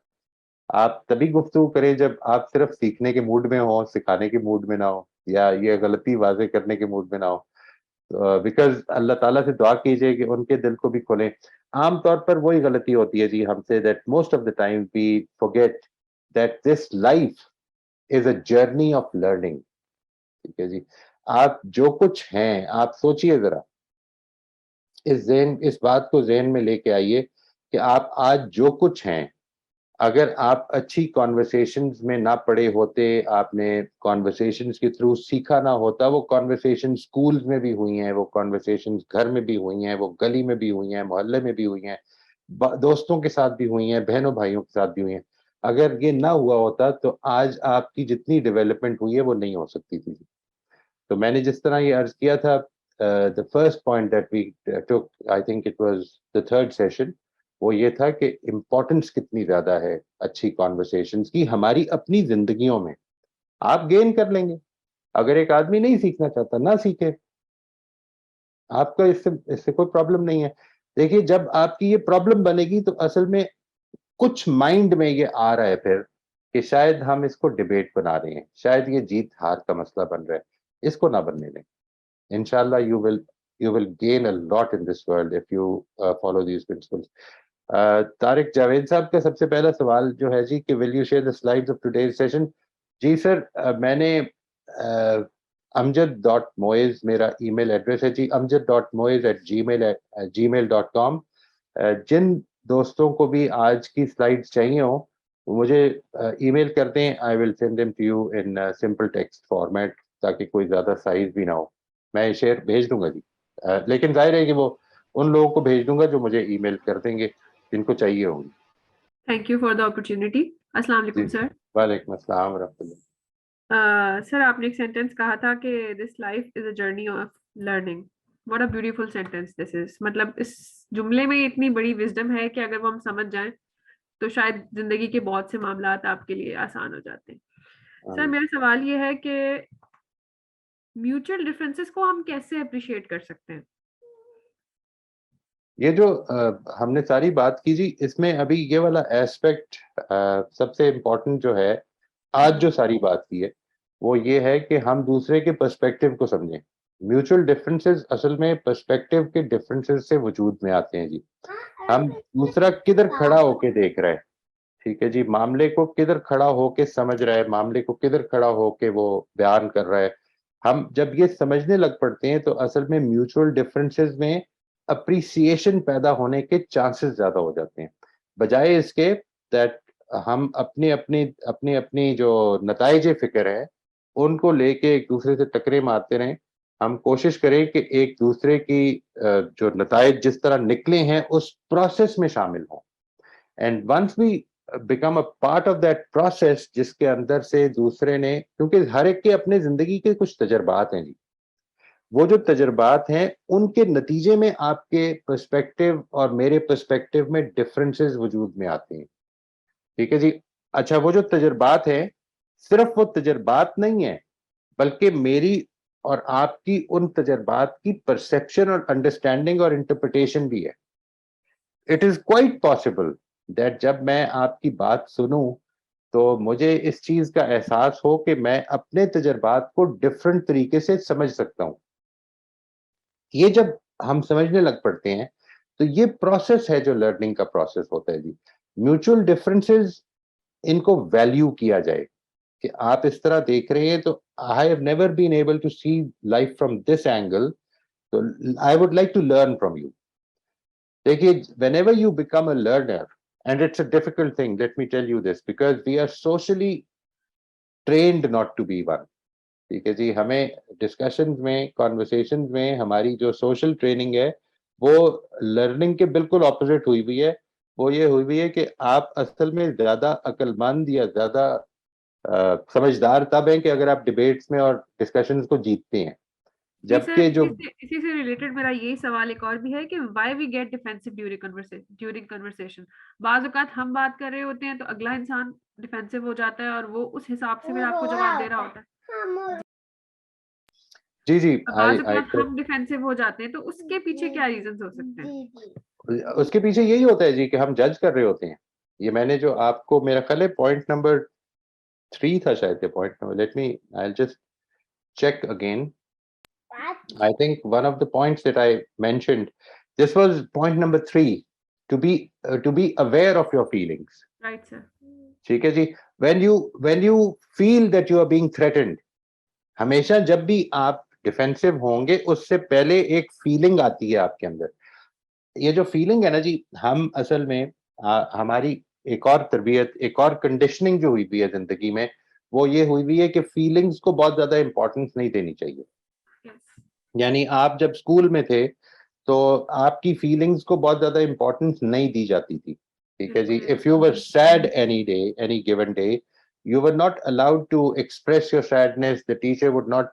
آپ تبھی گفتگو کریں جب آپ صرف سیکھنے کے موڈ میں ہو، سکھانے کے موڈ میں نہ ہو، یا یہ غلطی واضح کرنے کے موڈ میں نہ ہو. بیکاز اللہ تعالیٰ سے دعا کیجئے کہ ان کے دل کو بھی کھولیں. عام طور پر وہی غلطی ہوتی ہے جی ہم سے، that most of the time we forget that this life is a journey of learning. ٹھیک ہے جی. آپ جو کچھ ہیں، آپ سوچئے ذرا، اس بات کو ذہن میں لے کے آئیے کہ آپ آج جو کچھ ہیں، اگر آپ اچھی کانورسیشنز میں نہ پڑے ہوتے، آپ نے کانورسیشنز کے تھرو سیکھا نہ ہوتا، وہ کانورسیشن سکولز میں بھی ہوئی ہیں، وہ کانورسیشنز گھر میں بھی ہوئی ہیں، وہ گلی میں بھی ہوئی ہیں، محلے میں بھی ہوئی ہیں، دوستوں کے ساتھ بھی ہوئی ہیں، بہنوں بھائیوں کے ساتھ بھی ہوئی ہیں. اگر یہ نہ ہوا ہوتا تو آج آپ کی جتنی ڈیولپمنٹ ہوئی ہے وہ نہیں ہو سکتی تھی. تو میں نے جس طرح یہ عرض کیا تھا the first point that we took, I think it was the third session, وہ یہ تھا کہ امپورٹنس کتنی زیادہ ہے اچھی کانورسیشنز کی ہماری اپنی زندگیوں میں. آپ گین کر لیں گے. اگر ایک آدمی نہیں سیکھنا چاہتا نہ سیکھے, آپ کا اس سے کوئی پرابلم نہیں ہے. دیکھیے جب آپ کی یہ پرابلم بنے گی تو اصل میں کچھ مائنڈ میں یہ آ رہا ہے پھر کہ شاید ہم اس کو ڈیبیٹ بنا رہے ہیں, شاید یہ جیت ہار کا مسئلہ بن رہا ہے. اس کو نہ بننے دیں. انشاءاللہ you will gain a lot in this world if you follow these principles. Tariq Javed صاحب کا سب سے پہلا سوال جو ہے جی کہ will you share the slides of today's session. جی سر, میں نے amjad.moiz میرا ای میل ایڈریس ہے جی, amjad.moiz@gmail.com. جن دوستوں کو بھی آج کی سلائیڈز چاہیے ہوں مجھے ای میل کر دیں. I will send them to you in simple text format تاکہ کوئی زیادہ سائز بھی نہ ہو. میں شیئر بھیج دوں گا جی, لیکن ظاہر ہے کہ وہ ان لوگوں کو بھیج دوں گا جو مجھے ای میل کر دیں گے جن کو چاہیے ہوگی. Thank you for the opportunity. السلام علیکم سر. وعلیکم السلام ورحمۃ اللہ. سر آپ نے ایک سینٹینس کہا تھا کہ this life is a journey of learning. What a beautiful sentence this is. مطلب اس جملے میں اتنی بڑی وزڈم ہے کہ اگر وہ ہم سمجھ جائیں تو شاید زندگی کے بہت سے معاملات آپ کے لیے آسان ہو جاتے ہیں. سر میرا سوال یہ ہے کہ میوچل ڈفرینسز کو ہم کیسے اپریشیٹ کر سکتے ہیں؟ یہ جو ہم نے ساری بات کی جی, اس میں ابھی یہ والا ایسپیکٹ سب سے امپورٹنٹ جو ہے آج جو ساری بات کی ہے وہ یہ ہے کہ ہم دوسرے کے پرسپیکٹیو کو سمجھیں. میوچل ڈفرینسز اصل میں پرسپیکٹیو کے ڈفرینسز سے وجود میں آتے ہیں جی. ہم دوسرا کدھر کھڑا ہو کے دیکھ رہے ہیں, ٹھیک ہے جی, معاملے کو کدھر کھڑا ہو کے سمجھ رہا ہے, معاملے کو کدھر کھڑا ہو کے وہ بیان کر رہا ہے. ہم جب یہ سمجھنے لگ پڑتے ہیں تو اصل میں میوچل ڈفرینسز میں اپریسیشن پیدا ہونے کے چانسز زیادہ ہو جاتے ہیں, بجائے اس کے دیٹ ہم اپنی جو نتائج فکر ہے ان کو لے کے ایک دوسرے سے ٹکرے مارتے رہیں. ہم کوشش کریں کہ ایک دوسرے کی جو نتائج جس طرح نکلے ہیں اس پروسیس میں شامل ہوں. And once we become a part of that process, جس کے اندر سے دوسرے نے, کیونکہ ہر ایک کے اپنے زندگی کے کچھ تجربات ہیں جی, وہ جو تجربات ہیں ان کے نتیجے میں آپ کے پرسپیکٹیو اور میرے پرسپیکٹیو میں ڈفرینسز وجود میں آتے ہیں. ٹھیک ہے جی. اچھا, وہ جو تجربات ہیں صرف وہ تجربات نہیں ہیں بلکہ میری اور آپ کی ان تجربات کی پرسیپشن اور انڈرسٹینڈنگ اور انٹرپریٹیشن بھی ہے. It is quite possible that جب میں آپ کی بات سنوں تو مجھے اس چیز کا احساس ہو کہ میں اپنے تجربات کو ڈفرینٹ طریقے سے سمجھ سکتا ہوں. یہ جب ہم سمجھنے لگ پڑتے ہیں تو یہ پروسیس ہے جو لرننگ کا پروسیس ہوتا ہے جی. میوچل ڈفرینسز ان کو ویلیو کیا جائے کہ آپ اس طرح دیکھ رہے ہیں تو I have never been able to see life from this angle, so I would like to learn from you. دیکھیے, whenever you become a learner, and it's a difficult thing, let me tell you this, because we are socially trained not to be one. ٹھیک ہے جی, ہمیں discussions میں, conversations میں ہماری جو social training ہے وہ لرننگ کے بالکل اپوزٹ ہوئی ہوئی ہے. وہ یہ ہوئی ہوئی ہے کہ آپ اصل میں زیادہ عقل مند یا زیادہ سمجھدار تب ہیں کہ اگر آپ ڈیبیٹس میں اور ڈسکشنز کو جیتتے ہیں. جبکہ جو اسی سے ریلیٹڈ میرا یہی سوال ایک اور بھی ہے کہ why we get defensive during conversation. بعض اوقات ہم بات کر رہے ہوتے ہیں تو اگلا انسان ڈیفینسو ہو جاتا ہے اور وہ اس حساب سے پھر آپ کو جواب دے رہا ہوتا ہے. جی جی, بعض اوقات ہم ڈیفینسو ہو جاتے ہیں تو اس کے پیچھے کیا ریزنز ہو سکتے ہیں؟ اس کے پیچھے یہی ہوتا ہے جی کہ ہم جج کر رہے ہوتے ہیں. یہ میں نے جو آپ کو, میرا خیال ہے پوائنٹ نمبر 3 تھا شاید, point number, let me I just check again. I think one of the points that I mentioned, this was point number 3, to be aware of your feelings. Right, sir. ٹھیک ہے جی. when you feel that you are being threatened, ہمیشہ جب بھی آپ defensive ہوں گے اس سے پہلے ایک فیلنگ آتی ہے آپ کے اندر. یہ جو فیلنگ ہے نا جی, ہم اصل میں ہماری ایک اور تربیت, ایک اور کنڈیشننگ جو ہوئی بھی ہے زندگی میں, وہ یہ ہوئی بھی ہے کہ فیلنگز کو بہت زیادہ امپورٹنس نہیں دینی چاہیے. یعنی آپ جب اسکول میں تھے تو آپ کی فیلنگز کو بہت زیادہ امپورٹنس نہیں دی جاتی تھی. ٹھیک ہے جی. If you were said any day, any given day, you were not allowed to express your sadness. The teacher would not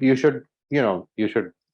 You should, you should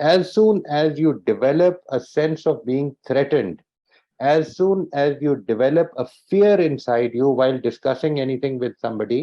as soon as you develop a sense of being threatened, as soon as you develop a fear inside you while discussing anything with somebody,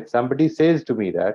If somebody says to me that,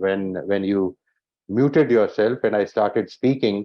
when you muted yourself and I started speaking,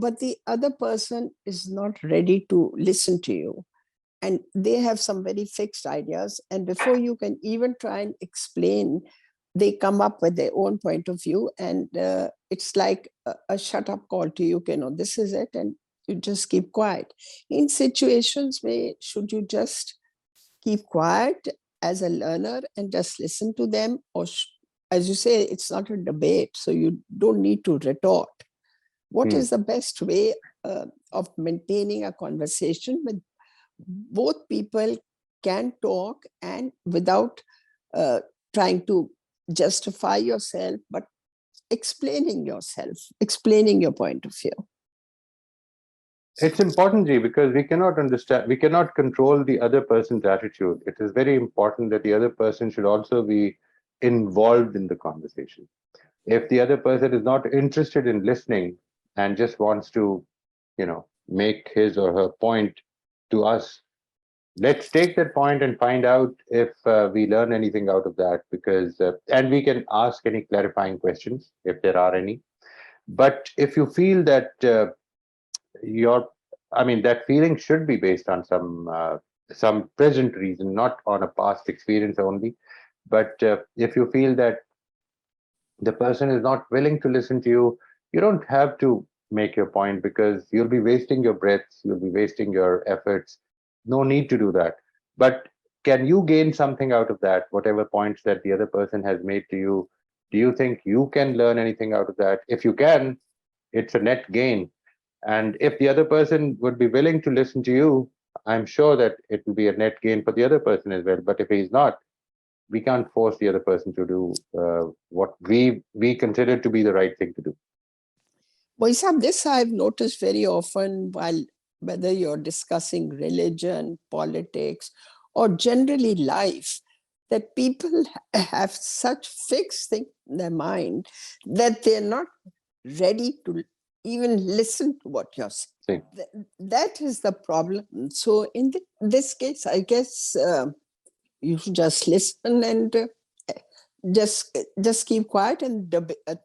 but the other person is not ready to listen to you and they have some very fixed ideas, and before you can even try and explain, they come up with their own point of view, and it's like a shut up call to you, this is it, and you just keep quiet. In situations where should you just keep quiet as a learner and just listen to them, or as you say, it's not a debate, so you don't need to retort. What is the best way of maintaining a conversation with both people can talk and without trying to justify yourself, but explaining yourself, explaining your point of view? It's important, Ji, because we cannot control the other person's attitude. It is very important that the other person should also be involved in the conversation. If the other person is not interested in listening and just wants to, make his or her point to us, let's take that point and find out if we learn anything out of that, because, and we can ask any clarifying questions if there are any. But if you feel that that feeling should be based on some present reason, not on a past experience only. But if you feel that the person is not willing to listen to you, you don't have to make your point, because you'll be wasting your breaths, you'll be wasting your efforts. No need to do that. But can you gain something out of that? Whatever points that the other person has made to you, do you think you can learn anything out of that? If you can, it's a net gain. And if the other person would be willing to listen to you, I'm sure that it will be a net gain for the other person as well. But if he's not, we can't force the other person to do what we consider to be the right thing to do. Moisab, this I've noticed very often, whether you're discussing religion, politics, or generally life, that people have such fixed thing in their mind that they're not ready to even listen to what you're saying. That is the problem. So in this case, I guess you should just listen and just keep quiet and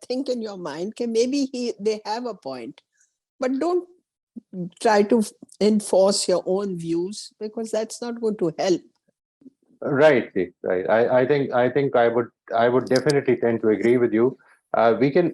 think in your mind, okay, maybe they have a point, but don't try to enforce your own views, because that's not going to help. Right. I think I would definitely tend to agree with you. We can,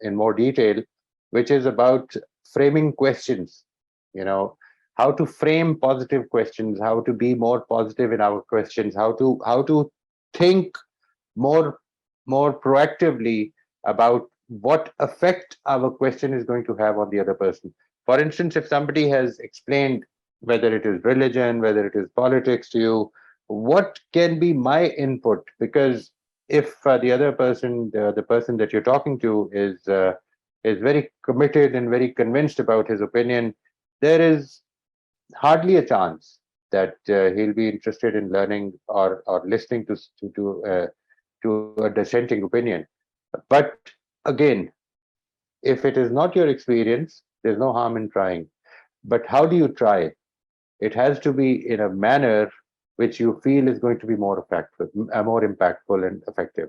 in more detail, which is about framing questions. How to frame positive questions, how to be more positive in our questions, how to think more proactively about what effect our question is going to have on the other person. For instance, if somebody has explained whether it is religion, whether it is politics to you, what can be my input? Because if the other person, the person that you're talking to is very committed and very convinced about his opinion, there is hardly a chance that he'll be interested in learning or listening to a dissenting opinion. But again, if it is not your experience, there's no harm in trying. But how do you try? It has to be in a manner which you feel is going to be more impactful and effective.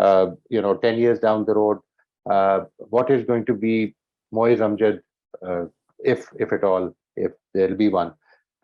10 years down the road, what is going to be Moiz Amjad, if at all, if there'll be one,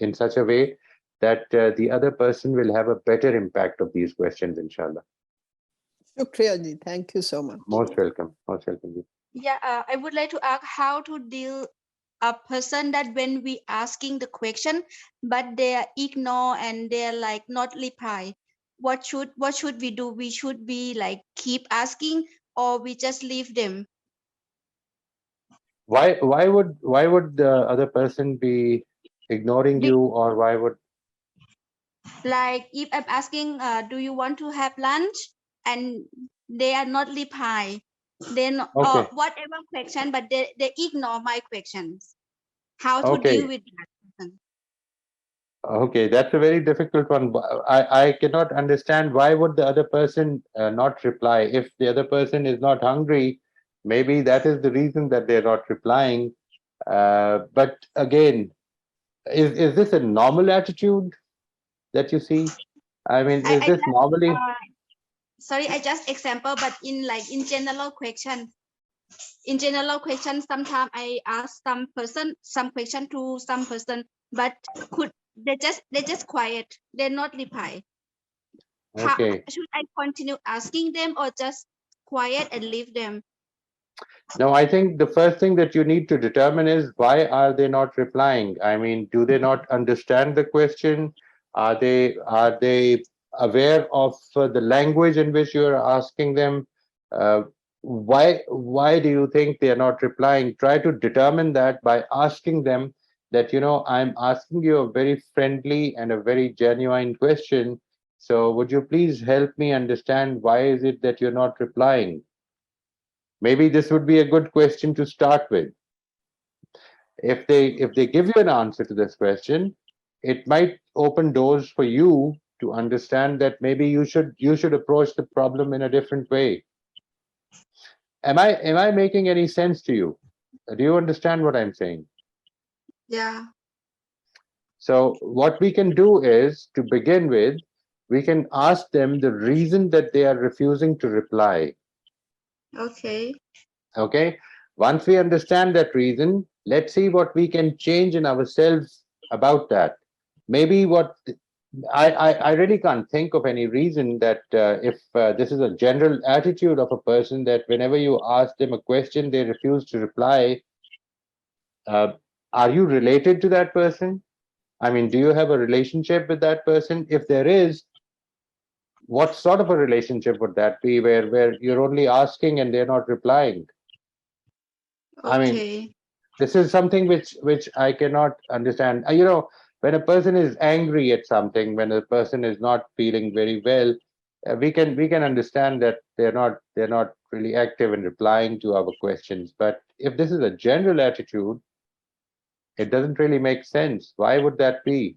in such a way that the other person will have a better impact of these questions, inshallah. Shukriya ji, thank you so much. Most welcome ji. Yeah, I would like to ask how to deal a person that when we asking the question, but they ignore and they're like not reply. What should we do? We should be like keep asking, or we just leave them? Why would the other person be ignoring you, or why would, like if I'm asking, do you want to have lunch, and they are not reply, then Okay. or whatever question, but they ignore my questions. How to Okay. deal with that person? Okay, that's a very difficult one. I cannot understand why would the other person not reply. If the other person is not hungry, maybe that is the reason that they're not replying. But again, is this a normal attitude that you see? I mean, is this normally? Sorry, I just example, but in general question. In general question, sometimes I ask some question to some person, but they just quiet. They're not reply. Okay. Should I continue asking them or just quiet and leave them? No, I think the first thing that you need to determine is why are they not replying? I mean, do they not understand the question? Are they aware of the language in which you are asking them? Why do you think they are not replying? Try to determine that by asking them that, I'm asking you a very friendly and a very genuine question. So would you please help me understand why is it that you're not replying? Maybe this would be a good question to start with. If they give you an answer to this question, it might open doors for you to understand that maybe you should approach the problem in a different way. Am I making any sense to you? Do you understand what I'm saying? Yeah. So what we can do is, to begin with, we can ask them the reason that they are refusing to reply. Okay. Okay. Once we understand that reason, let's see what we can change in ourselves about that. Maybe what I really can't think of any reason that if this is a general attitude of a person that whenever you ask them a question, they refuse to reply. Are you related to that person? I mean, do you have a relationship with that person? If there is, what sort of a relationship would that be where you're only asking and they're not replying? I mean, Okay. this is something which I cannot understand. You know, when a person is angry at something, when a person is not feeling very well, we can understand that they're not really active in replying to our questions. But if this is a general attitude, it doesn't really make sense. Why would that be?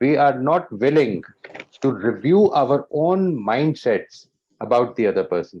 We are not willing to review our own mindsets about the other person.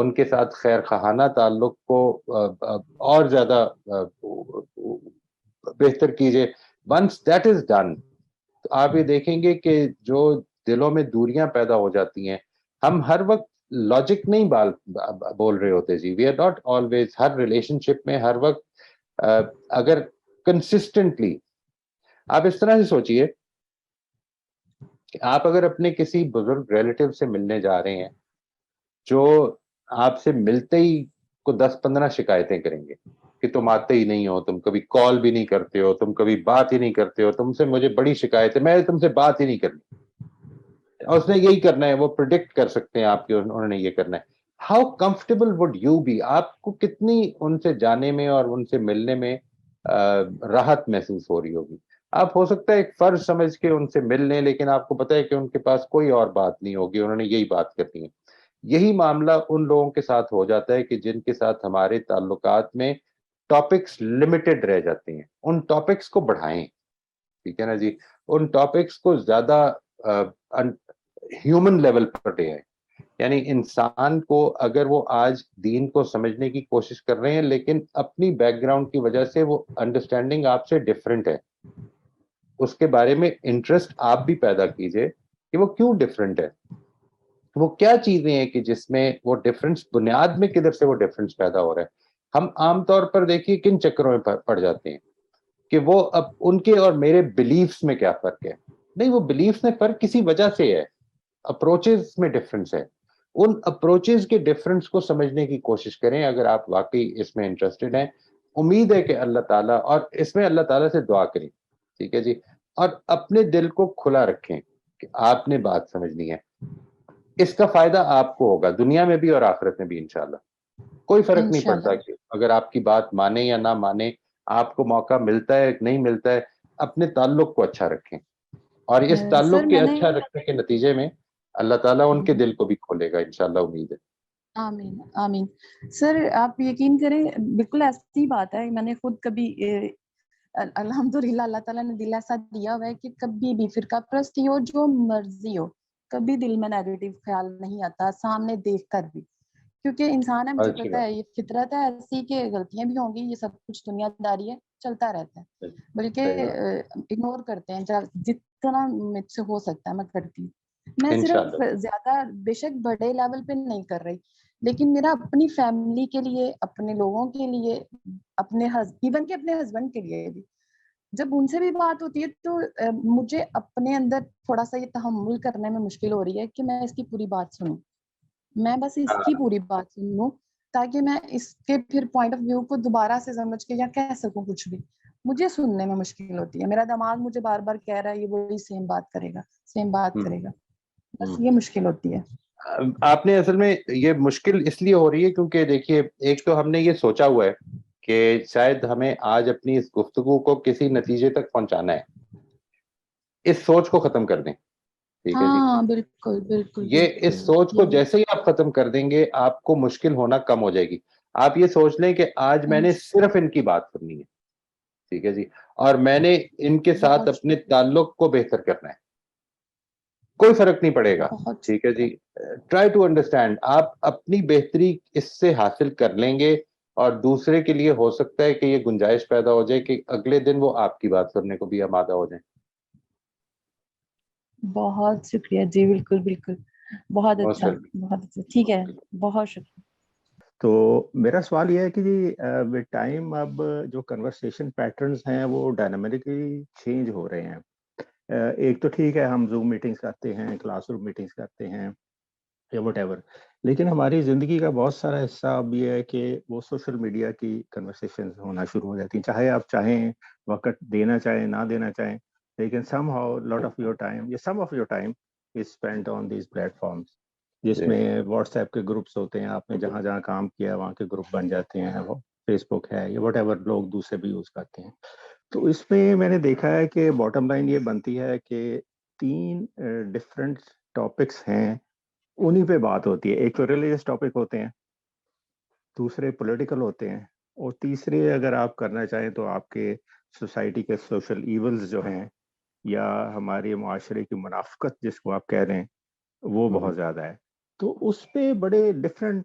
ان کے ساتھ خیر خواہانہ تعلق کو اور زیادہ بہتر کیجیے. Once that is done, آپ یہ دیکھیں گے کہ جو دلوں میں دوریاں پیدا ہو جاتی ہیں, ہم ہر وقت لاجک نہیں بول رہے ہوتے جی, وی آر ناٹ آلویز, ہر ریلیشن شپ میں ہر وقت اگر کنسسٹنٹلی آپ اس طرح سے سوچئے کہ آپ اگر اپنے کسی بزرگ ریلیٹیو سے ملنے جا رہے ہیں جو آپ سے ملتے ہی کو 10-15 شکایتیں کریں گے کہ تم آتے ہی نہیں ہو, تم کبھی کال بھی نہیں کرتے ہو, تم کبھی بات ہی نہیں کرتے ہو, تم سے مجھے بڑی شکایت ہے, میں تم سے بات ہی نہیں کرنی, اور اس نے یہی کرنا ہے, وہ پریڈکٹ کر سکتے ہیں آپ کے انہوں نے یہ کرنا ہے. How comfortable would you be, آپ کو کتنی ان سے جانے میں اور ان سے ملنے میں راحت محسوس ہو رہی ہوگی. آپ ہو سکتا ہے ایک فرض سمجھ کے ان سے مل لیں, لیکن آپ کو پتہ ہے کہ ان کے پاس کوئی اور بات نہیں ہوگی, انہوں نے یہی بات کرنی ہے. یہی معاملہ ان لوگوں کے ساتھ ہو جاتا ہے کہ جن کے ساتھ ہمارے تعلقات میں ٹاپکس لمیٹڈ رہ جاتے ہیں. ان ٹاپکس کو بڑھائیں, ٹھیک ہے نا جی, ان ٹاپکس کو زیادہ ہیومن لیول پر لے آئیں. یعنی انسان کو اگر وہ آج دین کو سمجھنے کی کوشش کر رہے ہیں لیکن اپنی بیک گراؤنڈ کی وجہ سے وہ انڈرسٹینڈنگ آپ سے ڈفرینٹ ہے, اس کے بارے میں انٹرسٹ آپ بھی پیدا کیجئے کہ وہ کیوں ڈفرینٹ ہے, وہ کیا چیزیں ہیں کہ جس میں وہ ڈفرینس, بنیاد میں کدھر سے وہ ڈفرینس پیدا ہو رہا ہے. ہم عام طور پر دیکھیے کن چکروں میں پڑ جاتے ہیں کہ وہ اب ان کے اور میرے بلیفز میں کیا فرق ہے. نہیں, وہ بلیفز میں فرق کسی وجہ سے ہے, اپروچز میں ڈفرینس ہے. ان اپروچز کے ڈفرینس کو سمجھنے کی کوشش کریں اگر آپ واقعی اس میں انٹرسٹڈ ہیں. امید ہے کہ اللہ تعالیٰ, اور اس میں اللہ تعالیٰ سے دعا کریں, ٹھیک ہے جی, اور اپنے دل کو کھلا رکھیں کہ آپ نے بات سمجھنی ہے. اس کا فائدہ آپ کو ہوگا دنیا میں بھی اور آخرت میں بھی انشاءاللہ. کوئی فرق نہیں پڑتا کہ اگر آپ کی بات مانے یا نہ مانے, آپ کو موقع ملتا ہے نہیں ملتا ہے, اپنے تعلق کو اچھا رکھیں, اور اس تعلق کے اچھا رکھنے کے نتیجے میں اللہ تعالیٰ ان کے دل کو بھی کھولے گا انشاءاللہ, امید ہے. آمین آمین. سر آپ یقین کریں بالکل ایسی بات ہے, میں نے خود کبھی الحمدللہ اللہ تعالیٰ نے دل ایسا دیا ہوا ہے کہ کبھی بھی فرقہ پرستی ہو, جو مرضی ہو, کبھی دل میں نیگیٹو خیال نہیں آتا سامنے دیکھ کر بھی, کیونکہ انسان ہے, مجھے پتا ہے یہ فطرت ہے ایسی کہ غلطیاں بھی ہوں گی, یہ سب کچھ دنیا داری ہے, چلتا رہتا ہے, بلکہ اگنور کرتے ہیں جتنا مجھ سے ہو سکتا ہے میں کرتی ہوں. میں صرف زیادہ بے شک بڑے لیول پہ نہیں کر رہی, لیکن میرا اپنی فیملی کے لیے, اپنے لوگوں کے لیے, اپنے ایون کہ اپنے ہسبینڈ کے لیے بھی, جب ان سے بھی بات ہوتی ہے تو مجھے اپنے اندر تھوڑا سا یہ تحمل کرنے میں مشکل ہو رہی ہے کہ میں اس کی پوری بات سنوں, میں بس اس کی پوری بات سن لوں تاکہ میں اس کے پھر پوائنٹ آف ویو کو دوبارہ سے سمجھ کے یا کہہ سکوں کچھ بھی. مجھے سننے میں مشکل ہوتی ہے, میرا دماغ مجھے بار بار کہہ رہا ہے یہ وہی سیم بات کرے گا, سیم بات کرے گا, بس یہ مشکل ہوتی ہے. آپ نے اصل میں یہ مشکل اس لیے ہو رہی ہے کیونکہ دیکھیے, ایک تو ہم نے یہ سوچا ہوا ہے کہ شاید ہمیں آج اپنی اس گفتگو کو کسی نتیجے تک پہنچانا ہے, اس سوچ کو ختم کر دیں, ٹھیک ہے جی. ہاں بالکل بالکل. یہ اس سوچ کو جیسے ہی آپ ختم کر دیں گے آپ کو مشکل ہونا کم ہو جائے گی. آپ یہ سوچ لیں کہ آج میں نے صرف ان کی بات کرنی ہے, ٹھیک ہے جی, اور میں نے ان کے ساتھ اپنے تعلق کو بہتر کرنا ہے, کوئی فرق نہیں پڑے گا, ٹھیک ہے جی. ٹرائی ٹو انڈرسٹینڈ, آپ اپنی بہتری اس سے حاصل کر لیں گے, اور دوسرے کے لیے ہو سکتا ہے کہ یہ گنجائش پیدا ہو جائے کہ اگلے دن وہ آپ کی بات سننے کو بھی آمادہ ہو جائیں. بہت شکریہ جی, بالکل بالکل, بہت اچھا بہت اچھا, ٹھیک ہے, بہت شکریہ. تو میرا سوال یہ ہے کہ جی ود ٹائم اب جو کنورسیشن پیٹرنز ہیں وہ ڈائنامکلی چینج ہو رہے ہیں. ایک تو ٹھیک ہے ہم زوم میٹنگز کرتے ہیں, کلاس روم میٹنگز کرتے ہیں یا وٹ ایور, لیکن ہماری زندگی کا بہت سارا حصہ اب یہ ہے کہ وہ سوشل میڈیا کی کنورسیشنز ہونا شروع ہو جاتی ہیں, چاہے آپ چاہیں وقت دینا چاہیں نہ دینا چاہیں, لیکن somehow lot of your time, یا some of your time is spend on these platforms, جس میں واٹس ایپ کے گروپس ہوتے ہیں, آپ نے جہاں جہاں کام کیا وہاں کے گروپ بن جاتے ہیں, وہ فیس بک ہے یا وٹ ایور لوگ دوسرے بھی یوز کرتے ہیں. تو اس میں میں نے دیکھا ہے کہ باٹم لائن یہ بنتی ہے کہ 3 ڈفرینٹ ٹاپکس ہیں, انہی پہ بات ہوتی ہے. ایک تو ریلیجس ٹاپک ہوتے ہیں, دوسرے پولیٹیکل ہوتے ہیں, اور تیسرے اگر آپ کرنا چاہیں تو آپ کے سوسائٹی کے سوشل ایولز جو ہیں یا ہمارے معاشرے کی منافقت جس کو آپ کہہ رہے ہیں وہ بہت زیادہ ہے. تو اس پہ بڑے different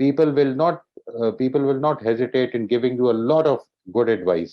people will not people will not hesitate in giving you a lot of good advice।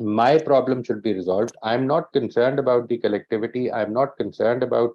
My problem should be resolved. I'm not concerned about the collectivity. I'm not concerned about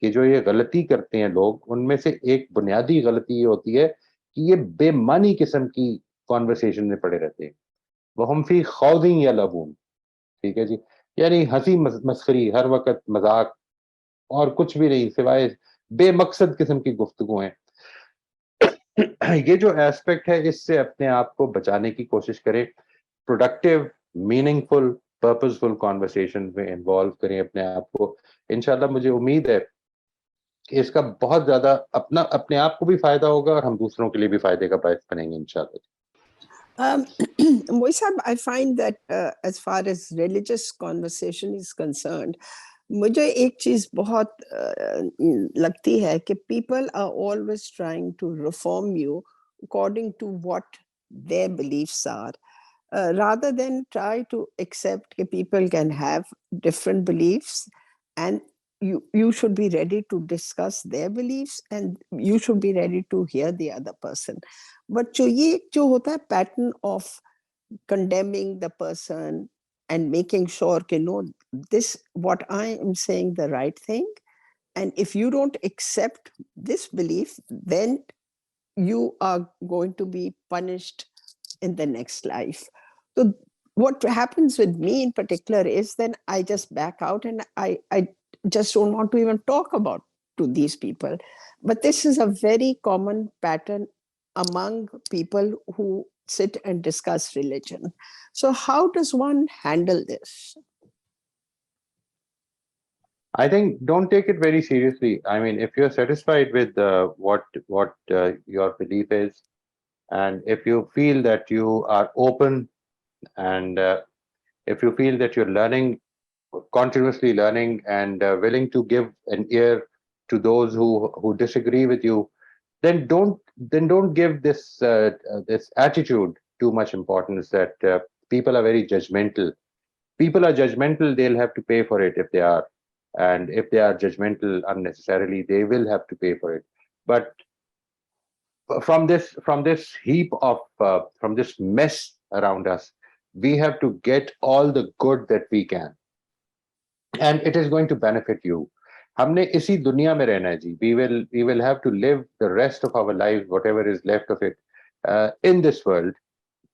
کہ جو یہ غلطی کرتے ہیں لوگ، ان میں سے ایک بنیادی غلطی یہ ہوتی ہے کہ یہ بے معنی قسم کی کانورسیشن میں پڑے رہتے ہیں. وَهُمْ فِي خَوْضٍ يَلْعَبُونَ. ٹھیک ہے جی، یعنی ہنسی مسخری، ہر وقت مذاق اور کچھ بھی نہیں سوائے بے مقصد قسم کی گفتگو ہیں. یہ جو ایسپیکٹ ہے اس سے اپنے آپ کو بچانے کی کوشش کریں. پروڈکٹیو، میننگ فل، پرپزفل کانورسیشن میں انوالو کریں اپنے آپ کو. انشاءاللہ مجھے امید ہے کہ اس کا بہت زیادہ اپنے آپ کو بھی فائدہ ہوگا اور ہم دوسروں کے لیے بھی فائدے کا باعث بنیں گے انشاءاللہ. Moisab, I find that as far as religious conversation is concerned, مجھے ایک چیز بہت لگتی ہے کہ people are always trying to reform you according to what their beliefs are, rather than try to accept that people can have different beliefs and you should be ready to discuss their beliefs and you should be ready to hear the other person. But جو ہوتا ہے pattern of condemning the person and making sure that no, this what I am saying the right thing, and if you don't accept this belief, then you are going to be punished in the next life. So what happens with me in particular is then I just back out and I just don't want to even talk about to these people. But this is a very common pattern among people who sit and discuss religion. So how does one handle this? I think don't take it very seriously. I mean, if you're satisfied with what your belief is, and if you feel that you are open, and if you feel that you're learning, continuously learning, and willing to give an ear to those who disagree with you, then don't give this attitude too much importance that people are very judgmental. People are judgmental, they'll have to pay for it if they are. And if they are judgmental unnecessarily, they will have to pay for it. But from this heap of from this mess around us, we have to get all the good that we can, and it is going to benefit you. ہم نے اسی دنیا میں رہنا ہے جی. we will have to live the rest of our lives, whatever is left of it, in this world,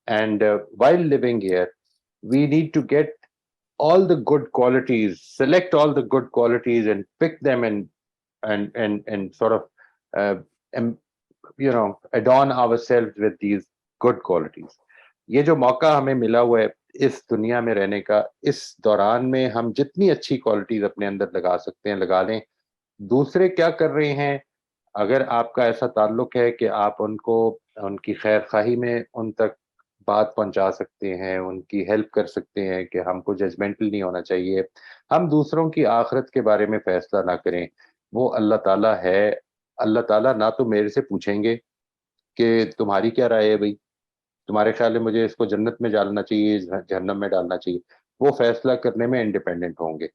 and while living here we need to get all the good qualities, select all the good qualities and pick them and sort of adorn ourselves with these good qualities. یہ جو موقع ہمیں ملا ہوا ہے اس دنیا میں رہنے کا، اس دوران میں ہم جتنی اچھی کوالٹیز اپنے اندر لگا سکتے ہیں لگا لیں. دوسرے کیا کر رہے ہیں، اگر آپ کا ایسا تعلق ہے کہ آپ ان کو ان کی خیر خواہی میں ان تک بات پہنچا سکتے ہیں، ان کی ہیلپ کر سکتے ہیں کہ ہم کو ججمنٹل نہیں ہونا چاہیے، ہم دوسروں کی آخرت کے بارے میں فیصلہ نہ کریں. وہ اللہ تعالیٰ ہے. اللہ تعالیٰ نہ تو میرے سے پوچھیں گے کہ تمہاری کیا رائے ہے بھائی، تمہارے خیال میں مجھے اس کو جنت میں ڈالنا چاہیے جہنم میں ڈالنا چاہیے. وہ فیصلہ کرنے میں انڈیپینڈنٹ ہوں گے.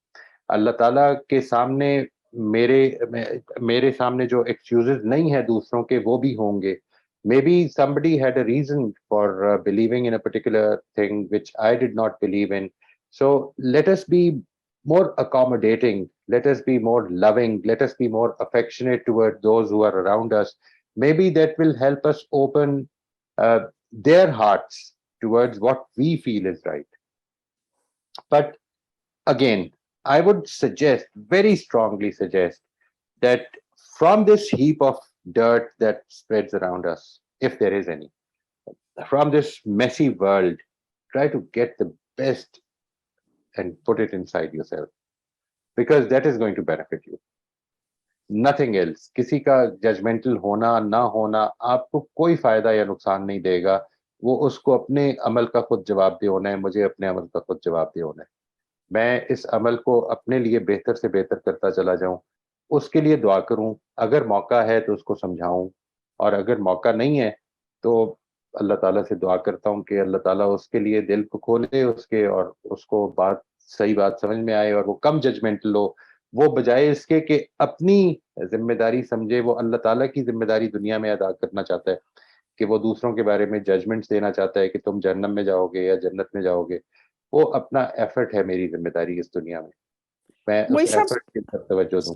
اللہ تعالیٰ کے سامنے میرے سامنے جو ایکسکیوزز نہیں ہے دوسروں کے وہ بھی ہوں گے. Maybe somebody had a reason for believing in a particular thing which I did not believe in. So let us be more accommodating, let us be more loving, let us be more affectionate toward those who are around us. Maybe that will help us open their hearts towards what we feel is right. But again, I would suggest, very strongly suggest, that from this heap of dirt that spreads around us, if there is any, from this messy world, try to get the best and put it inside yourself, because that is going to benefit you. Nothing else. کسی کا judgemental ہونا نہ ہونا آپ کو کوئی فائدہ یا نقصان نہیں دے گا. وہ اس کو اپنے عمل کا خود جواب دہ ہونا ہے، مجھے اپنے عمل کا خود جواب دہ ہونا ہے. میں اس عمل کو اپنے لیے بہتر سے بہتر کرتا چلا جاؤں، اس کے لیے دعا کروں. اگر موقع ہے تو اس کو سمجھاؤں، اور اگر موقع نہیں ہے تو اللہ تعالیٰ سے دعا کرتا ہوں کہ اللہ تعالیٰ اس کے لیے دل کو کھولے اس کے، اور اس کو صحیح بات سمجھ میں آئے اور وہ کم ججمنٹل ہو. وہ بجائے اس کے کہ اپنی ذمہ داری سمجھے، وہ اللہ تعالیٰ کی ذمہ داری دنیا میں ادا کرنا چاہتا ہے کہ وہ دوسروں کے بارے میں ججمنٹس دینا چاہتا ہے کہ تم جہنم میں جاؤ گے یا جنت میں جاؤ گے. وہ اپنا ایفرٹ ہے، میری ذمہ داری اس دنیا میں اس ایفرٹ کی طرف توجہ دوں.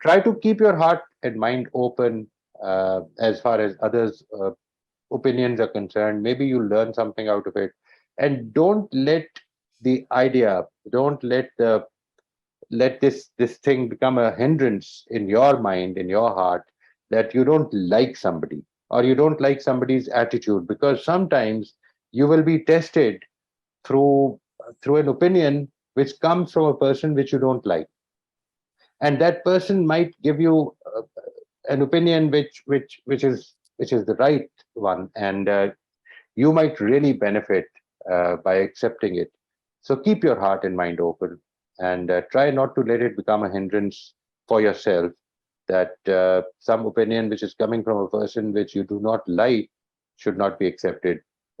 Try to keep your heart and mind open as far as others' opinions are concerned. Maybe you'll learn something out of it, and don't let the idea, don't let this thing become a hindrance in your mind, in your heart, that you don't like somebody or you don't like somebody's attitude, because sometimes you will be tested through an opinion which comes from a person which you don't like, and that person might give you an opinion which is the right one, and you might really benefit by accepting it. So keep your heart and mind open, and try not to let it become a hindrance for yourself, that some opinion which is coming from a person which you do not like should not be accepted.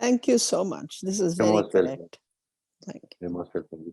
Thank you so much. This is very correct. Thank you. You're most welcome.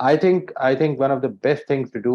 I think one of the best things to do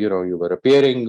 you were appearing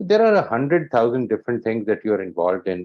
There are 100,000 different things that you are involved in.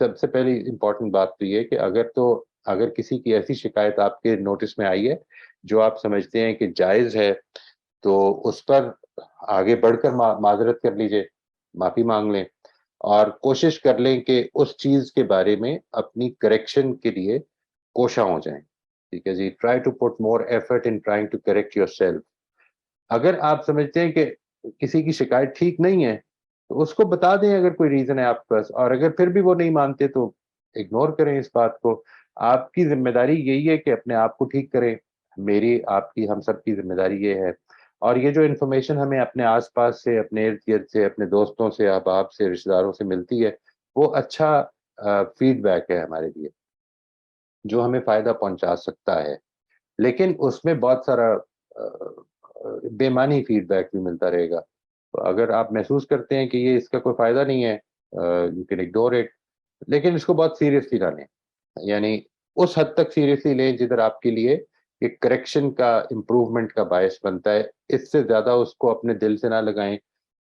سب سے پہلی important بات تو یہ کہ اگر کسی کی ایسی شکایت آپ کے نوٹس میں آئی ہے جو آپ سمجھتے ہیں کہ جائز ہے، تو اس پر آگے بڑھ کر معذرت کر لیجئے، معافی مانگ لیں، اور کوشش کر لیں کہ اس چیز کے بارے میں اپنی کریکشن کے لیے کوشاں ہو جائیں. ٹھیک ہے جی، try to put more effort in trying to correct yourself. اگر آپ سمجھتے ہیں کہ کسی کی شکایت ٹھیک نہیں ہے تو اس کو بتا دیں اگر کوئی ریزن ہے آپ کے پاس، اور اگر پھر بھی وہ نہیں مانتے تو اگنور کریں اس بات کو. آپ کی ذمہ داری یہی ہے کہ اپنے آپ کو ٹھیک کریں. میری، آپ کی، ہم سب کی ذمہ داری یہ ہے. اور یہ جو انفارمیشن ہمیں اپنے آس پاس سے، اپنے ارد گرد سے، اپنے دوستوں سے، احباب سے، رشتہ داروں سے ملتی ہے، وہ اچھا فیڈ بیک ہے ہمارے لیے جو ہمیں فائدہ پہنچا سکتا ہے. لیکن اس میں بہت سارا بے معنی فیڈ بیک بھی ملتا رہے گا. اگر آپ محسوس کرتے ہیں کہ یہ اس کا کوئی فائدہ نہیں ہے، یو کین اگنور اٹ، لیکن اس کو بہت سیریسلی نہ لیں. یعنی اس حد تک سیریسلی لیں جدھر آپ کے لیے ایک کریکشن کا، امپروومنٹ کا باعث بنتا ہے. اس سے زیادہ اس کو اپنے دل سے نہ لگائیں،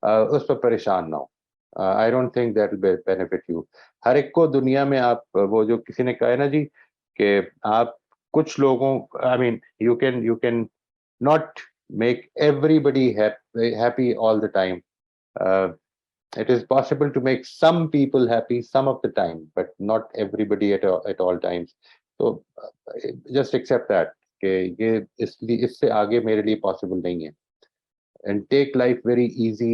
اس پر پریشان نہ ہو. I don't think that will benefit you. ہر ایک کو دنیا میں، آپ وہ جو کسی نے کہا ہے نا جی کہ آپ کچھ لوگوں، I mean you can not make everybody happy all the time. It is possible to make some people happy some of the time, but not everybody at all times. So just accept that کہ یہ اس سے آگے میرے لیے possible نہیں ہے. And take life very easy.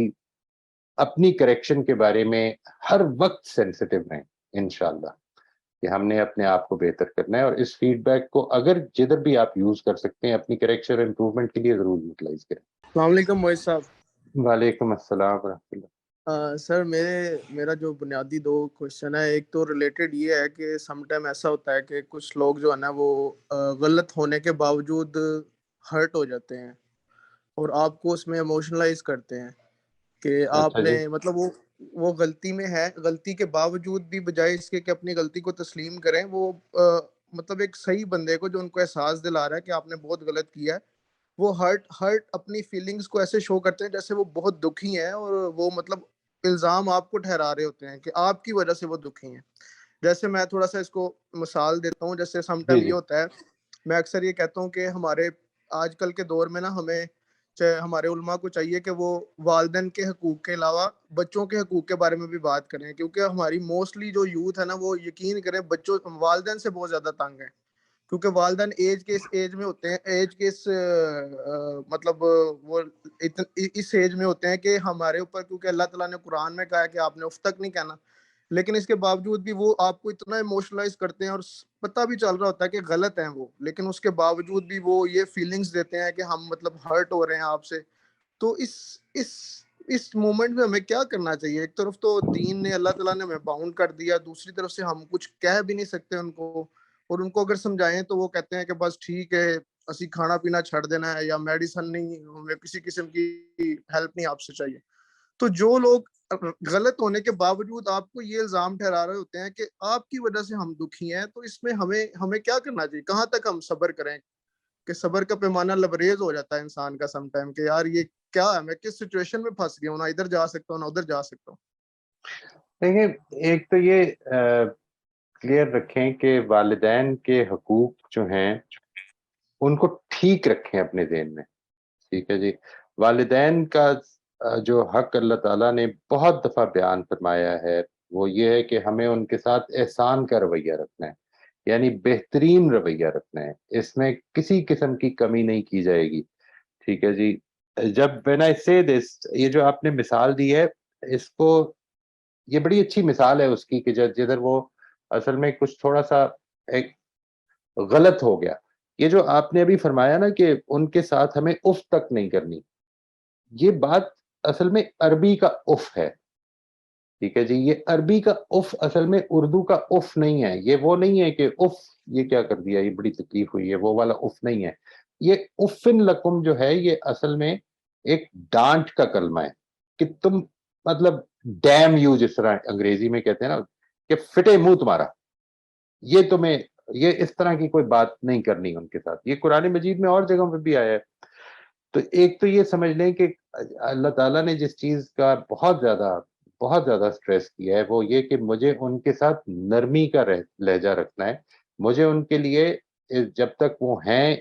اپنی correction کے بارے میں ہر وقت سینسٹیو رہیں انشاءاللہ، کہ ہم نے اپنے آپ کو بہتر کرنا ہے. اور اس فیڈ بیک کو اگر جدھر بھی آپ یوز کر سکتے ہیں اپنی کریکشن اور امپروومنٹ کے لیے ضرور یوٹیلائز کریں. السلام علیکم موہد صاحب. وعلیکم السلام ورحمۃ اللہ. سر میرا جو بنیادی 2 کوشچن ہے، ایک تو ریلیٹڈ یہ ہے کہ سم ٹائم ایسا ہوتا ہے کہ کچھ لوگ جو ہے نا وہ غلط ہونے کے باوجود ہرٹ ہو جاتے ہیں اور آپ کو اس میں ایموشنلائز کرتے ہیں کہ آپ نے مطلب وہ غلطی میں ہے، غلطی کے باوجود بھی بجائے اس کے کہ اپنی غلطی کو تسلیم کریں، وہ مطلب ایک صحیح بندے کو جو ان کو احساس دلا رہا ہے کہ آپ نے بہت غلط کیا ہے، وہ ہرٹ اپنی فیلنگز کو ایسے شو کرتے ہیں جیسے وہ بہت دکھی ہیں، اور وہ مطلب الزام آپ کو ٹھہرا رہے ہوتے ہیں کہ آپ کی وجہ سے وہ دکھی ہیں. جیسے میں تھوڑا سا اس کو مثال دیتا ہوں. جیسے سم ٹائم یہ ہوتا ہے، میں اکثر یہ کہتا ہوں کہ ہمارے آج کل کے دور میں نا ہمیں ہمارے علماء کو چاہیے کہ وہ والدین کے حقوق کے علاوہ بچوں کے حقوق کے بارے میں بھی بات کریں، کیونکہ ہماری موسٹلی جو یوتھ ہے نا وہ یقین کریں والدین سے بہت زیادہ تنگ ہے، کیونکہ والدین ایج میں ہوتے ہیں، مطلب وہ اس ایج میں ہوتے ہیں کہ ہمارے اوپر، کیونکہ اللہ تعالیٰ نے قرآن میں کہا ہے کہ آپ نے اف تک نہیں کہنا، لیکن اس کے باوجود بھی وہ آپ کو اتنا ایموشنلائز کرتے ہیں اور پتہ بھی چل رہا ہوتا ہے کہ غلط ہیں وہ، لیکن اس کے باوجود بھی وہ یہ فیلنگز دیتے ہیں کہ ہم مطلب ہرٹ ہو رہے ہیں آپ سے. تو اس مومنٹ میں ہمیں کیا کرنا چاہیے؟ ایک طرف تو دین نے، اللہ تعالیٰ نے ہمیں باؤنڈ کر دیا، دوسری طرف سے ہم کچھ کہہ بھی نہیں سکتے ان کو، اور ان کو اگر سمجھائیں تو وہ کہتے ہیں کہ بس ٹھیک ہے، اسی کھانا پینا چھڑ دینا ہے، یا میڈیسن نہیں، ہمیں کسی قسم کی ہیلپ نہیں آپ سے چاہیے. تو جو لوگ غلط ہونے کے باوجود آپ کو یہ الزام ٹھہرا رہے ہوتے ہیں کہ آپ کی وجہ سے ہم دکھی ہیں، تو اس میں ہمیں کیا کرنا چاہیے؟ کہاں تک ہم صبر کریں؟ کہ صبر کا پیمانہ لبریز ہو جاتا ہے انسان کا سم ٹائم کہ یار یہ کیا ہے، میں کس سچویشن میں پھنس گیا ہوں، نہ ادھر جا سکتا ہوں نہ ادھر جا سکتا ہوں. دیکھیں، ایک تو یہ کلیئر رکھیں کہ والدین کے حقوق جو ہیں ان کو ٹھیک رکھیں اپنے ذہن میں. ٹھیک ہے جی. والدین کا جو حق اللہ تعالیٰ نے بہت دفعہ بیان فرمایا ہے وہ یہ ہے کہ ہمیں ان کے ساتھ احسان کا رویہ رکھنا ہے، یعنی بہترین رویہ رکھنا ہے، اس میں کسی قسم کی کمی نہیں کی جائے گی. ٹھیک ہے جی. جب when I say this، یہ جو آپ نے مثال دی ہے، اس کو، یہ بڑی اچھی مثال ہے اس کی کہ جدھر وہ اصل میں کچھ تھوڑا سا ایک غلط ہو گیا. یہ جو آپ نے ابھی فرمایا نا کہ ان کے ساتھ ہمیں اف تک نہیں کرنی، یہ بات اصل میں عربی کا اف ہے. ٹھیک ہے جی. یہ عربی کا اف اصل میں اردو کا اف نہیں ہے. یہ وہ نہیں ہے کہ اف یہ کیا کر دیا، یہ بڑی تکلیف ہوئی ہے، وہ والا اف نہیں ہے. یہ افن لکم جو ہے یہ اصل میں ایک ڈانٹ کا کلمہ ہے کہ تم، مطلب ڈیم یو، جس طرح انگریزی میں کہتے ہیں نا کہ فٹے منہ تمہارا، یہ تمہیں، یہ اس طرح کی کوئی بات نہیں کرنی ان کے ساتھ. یہ قرآن مجید میں اور جگہوں پہ بھی آیا ہے. تو ایک تو یہ سمجھ لیں کہ اللہ تعالیٰ نے جس چیز کا بہت زیادہ بہت زیادہ سٹریس کیا ہے وہ یہ کہ مجھے ان کے ساتھ نرمی کا لہجہ رکھنا ہے. مجھے ان کے لیے جب تک وہ ہیں